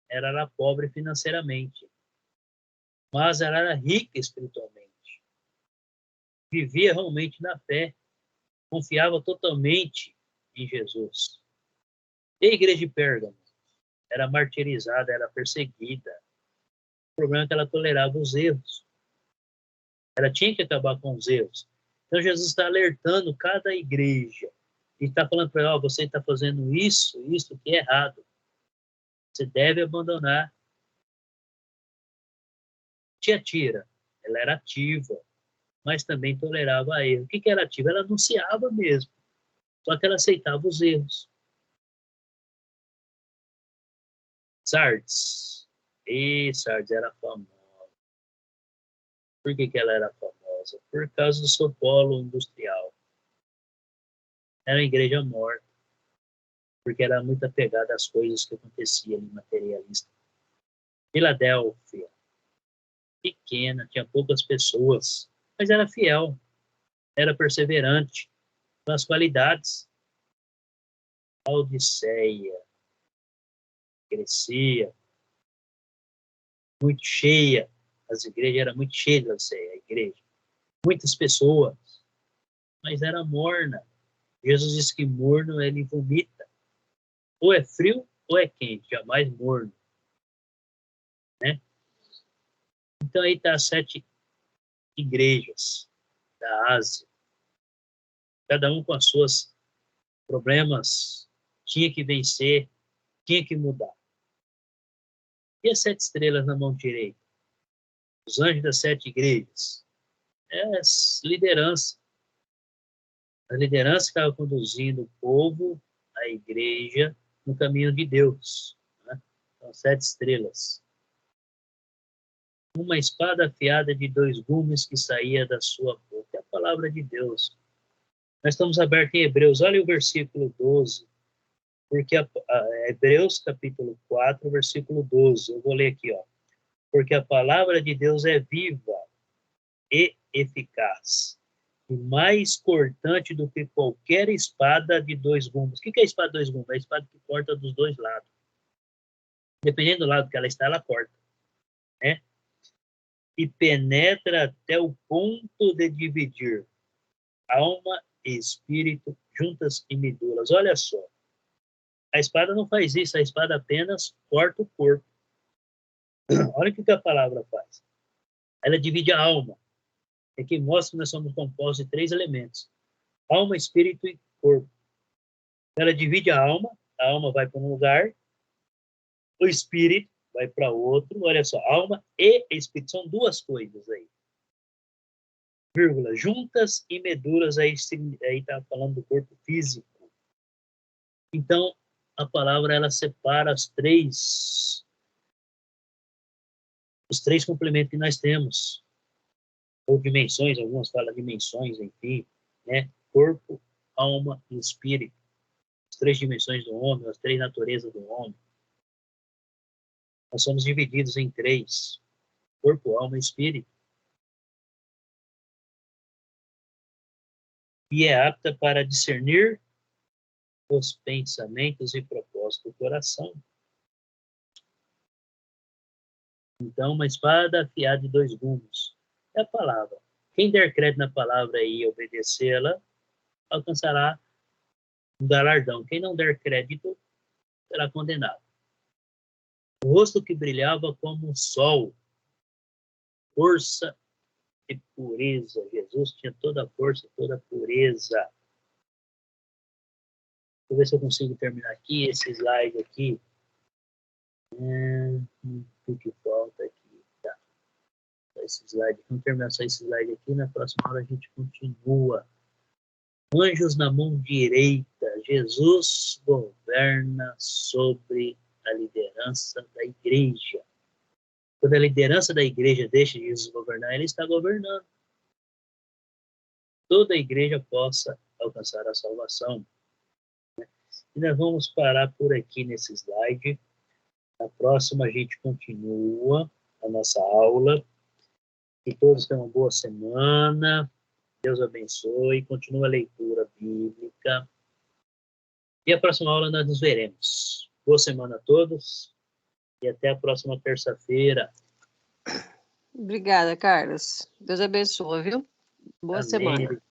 era pobre financeiramente, mas ela era rica espiritualmente. Vivia realmente na fé, confiava totalmente em Jesus. E a igreja de Pérgamo era martirizada, era perseguida. O problema é que ela tolerava os erros. Ela tinha que acabar com os erros. Então Jesus está alertando cada igreja e está falando para ela: você está fazendo isso que é errado. Você deve abandonar. Tiatira, ela era ativa, mas também tolerava erro. O que era ativa? Ela anunciava mesmo, só que ela aceitava os erros. Sardes. E Sardes era famosa. Por que ela era famosa? Por causa do seu polo industrial. Era uma igreja morta, porque era muito apegada às coisas que aconteciam ali, materialista. Filadélfia, pequena, tinha poucas pessoas, mas era fiel, era perseverante, com as qualidades. A Odisseia crescia, muito cheia, as igrejas eram muito cheias da Odisseia, a igreja. Muitas pessoas, mas era morna. Jesus disse que morno ele vomita. Ou é frio ou é quente, jamais morno. Né? Então aí está as 7 igrejas da Ásia, cada um com as suas problemas, tinha que vencer, tinha que mudar. E as 7 estrelas na mão direita? Os anjos das 7 igrejas. É a liderança. A liderança estava conduzindo o povo, a igreja, no caminho de Deus. Né? São 7 estrelas. uma espada afiada de 2 gumes que saía da sua boca. É a palavra de Deus. Nós estamos abertos em Hebreus. Olha o versículo 12. Porque Hebreus capítulo 4, versículo 12. Eu vou ler aqui, ó. Porque a palavra de Deus é viva e eficaz, e mais cortante do que qualquer espada de 2 gumes. O que é a espada de 2 gumes? É a espada que corta dos 2 lados. Dependendo do lado que ela está, ela corta, né? E penetra até o ponto de dividir alma e espírito, juntas e medulas. Olha só. A espada não faz isso, a espada apenas corta o corpo. Olha o que a palavra faz. Ela divide a alma. É que mostra que nós somos compostos de 3 elementos: alma, espírito e corpo. Ela divide a alma vai para um lugar, o espírito vai para outro. Olha só, alma e espírito são 2 coisas aí. Vírgula, juntas e medulas, aí está falando do corpo físico. Então, a palavra ela separa os três complementos que nós temos, ou dimensões, algumas falam dimensões, enfim, né? Corpo, alma e espírito. As 3 dimensões do homem, as 3 naturezas do homem. Nós somos divididos em 3: corpo, alma e espírito. E é apta para discernir os pensamentos e propósitos do coração. Então, uma espada afiada de 2 gumes é a palavra. Quem der crédito na palavra e obedecê-la, alcançará um galardão. Quem não der crédito, será condenado. O rosto que brilhava como o sol, força e pureza. Jesus tinha toda a força, toda a pureza. Deixa eu ver se eu consigo terminar aqui, esse slide aqui. O que falta aqui? Tá. Esse slide. Vamos terminar só esse slide aqui. Na próxima hora a gente continua. Anjos na mão direita. Jesus governa sobre a liderança da igreja. Quando a liderança da igreja deixa Jesus governar, ele está governando. Toda a igreja possa alcançar a salvação. E nós vamos parar por aqui nesse slide. Na próxima a gente continua a nossa aula. Que todos tenham uma boa semana. Deus abençoe. Continua a leitura bíblica. E a próxima aula nós nos veremos. Boa semana a todos. E até a próxima terça-feira. Obrigada, Carlos. Deus abençoe, viu? Boa semana.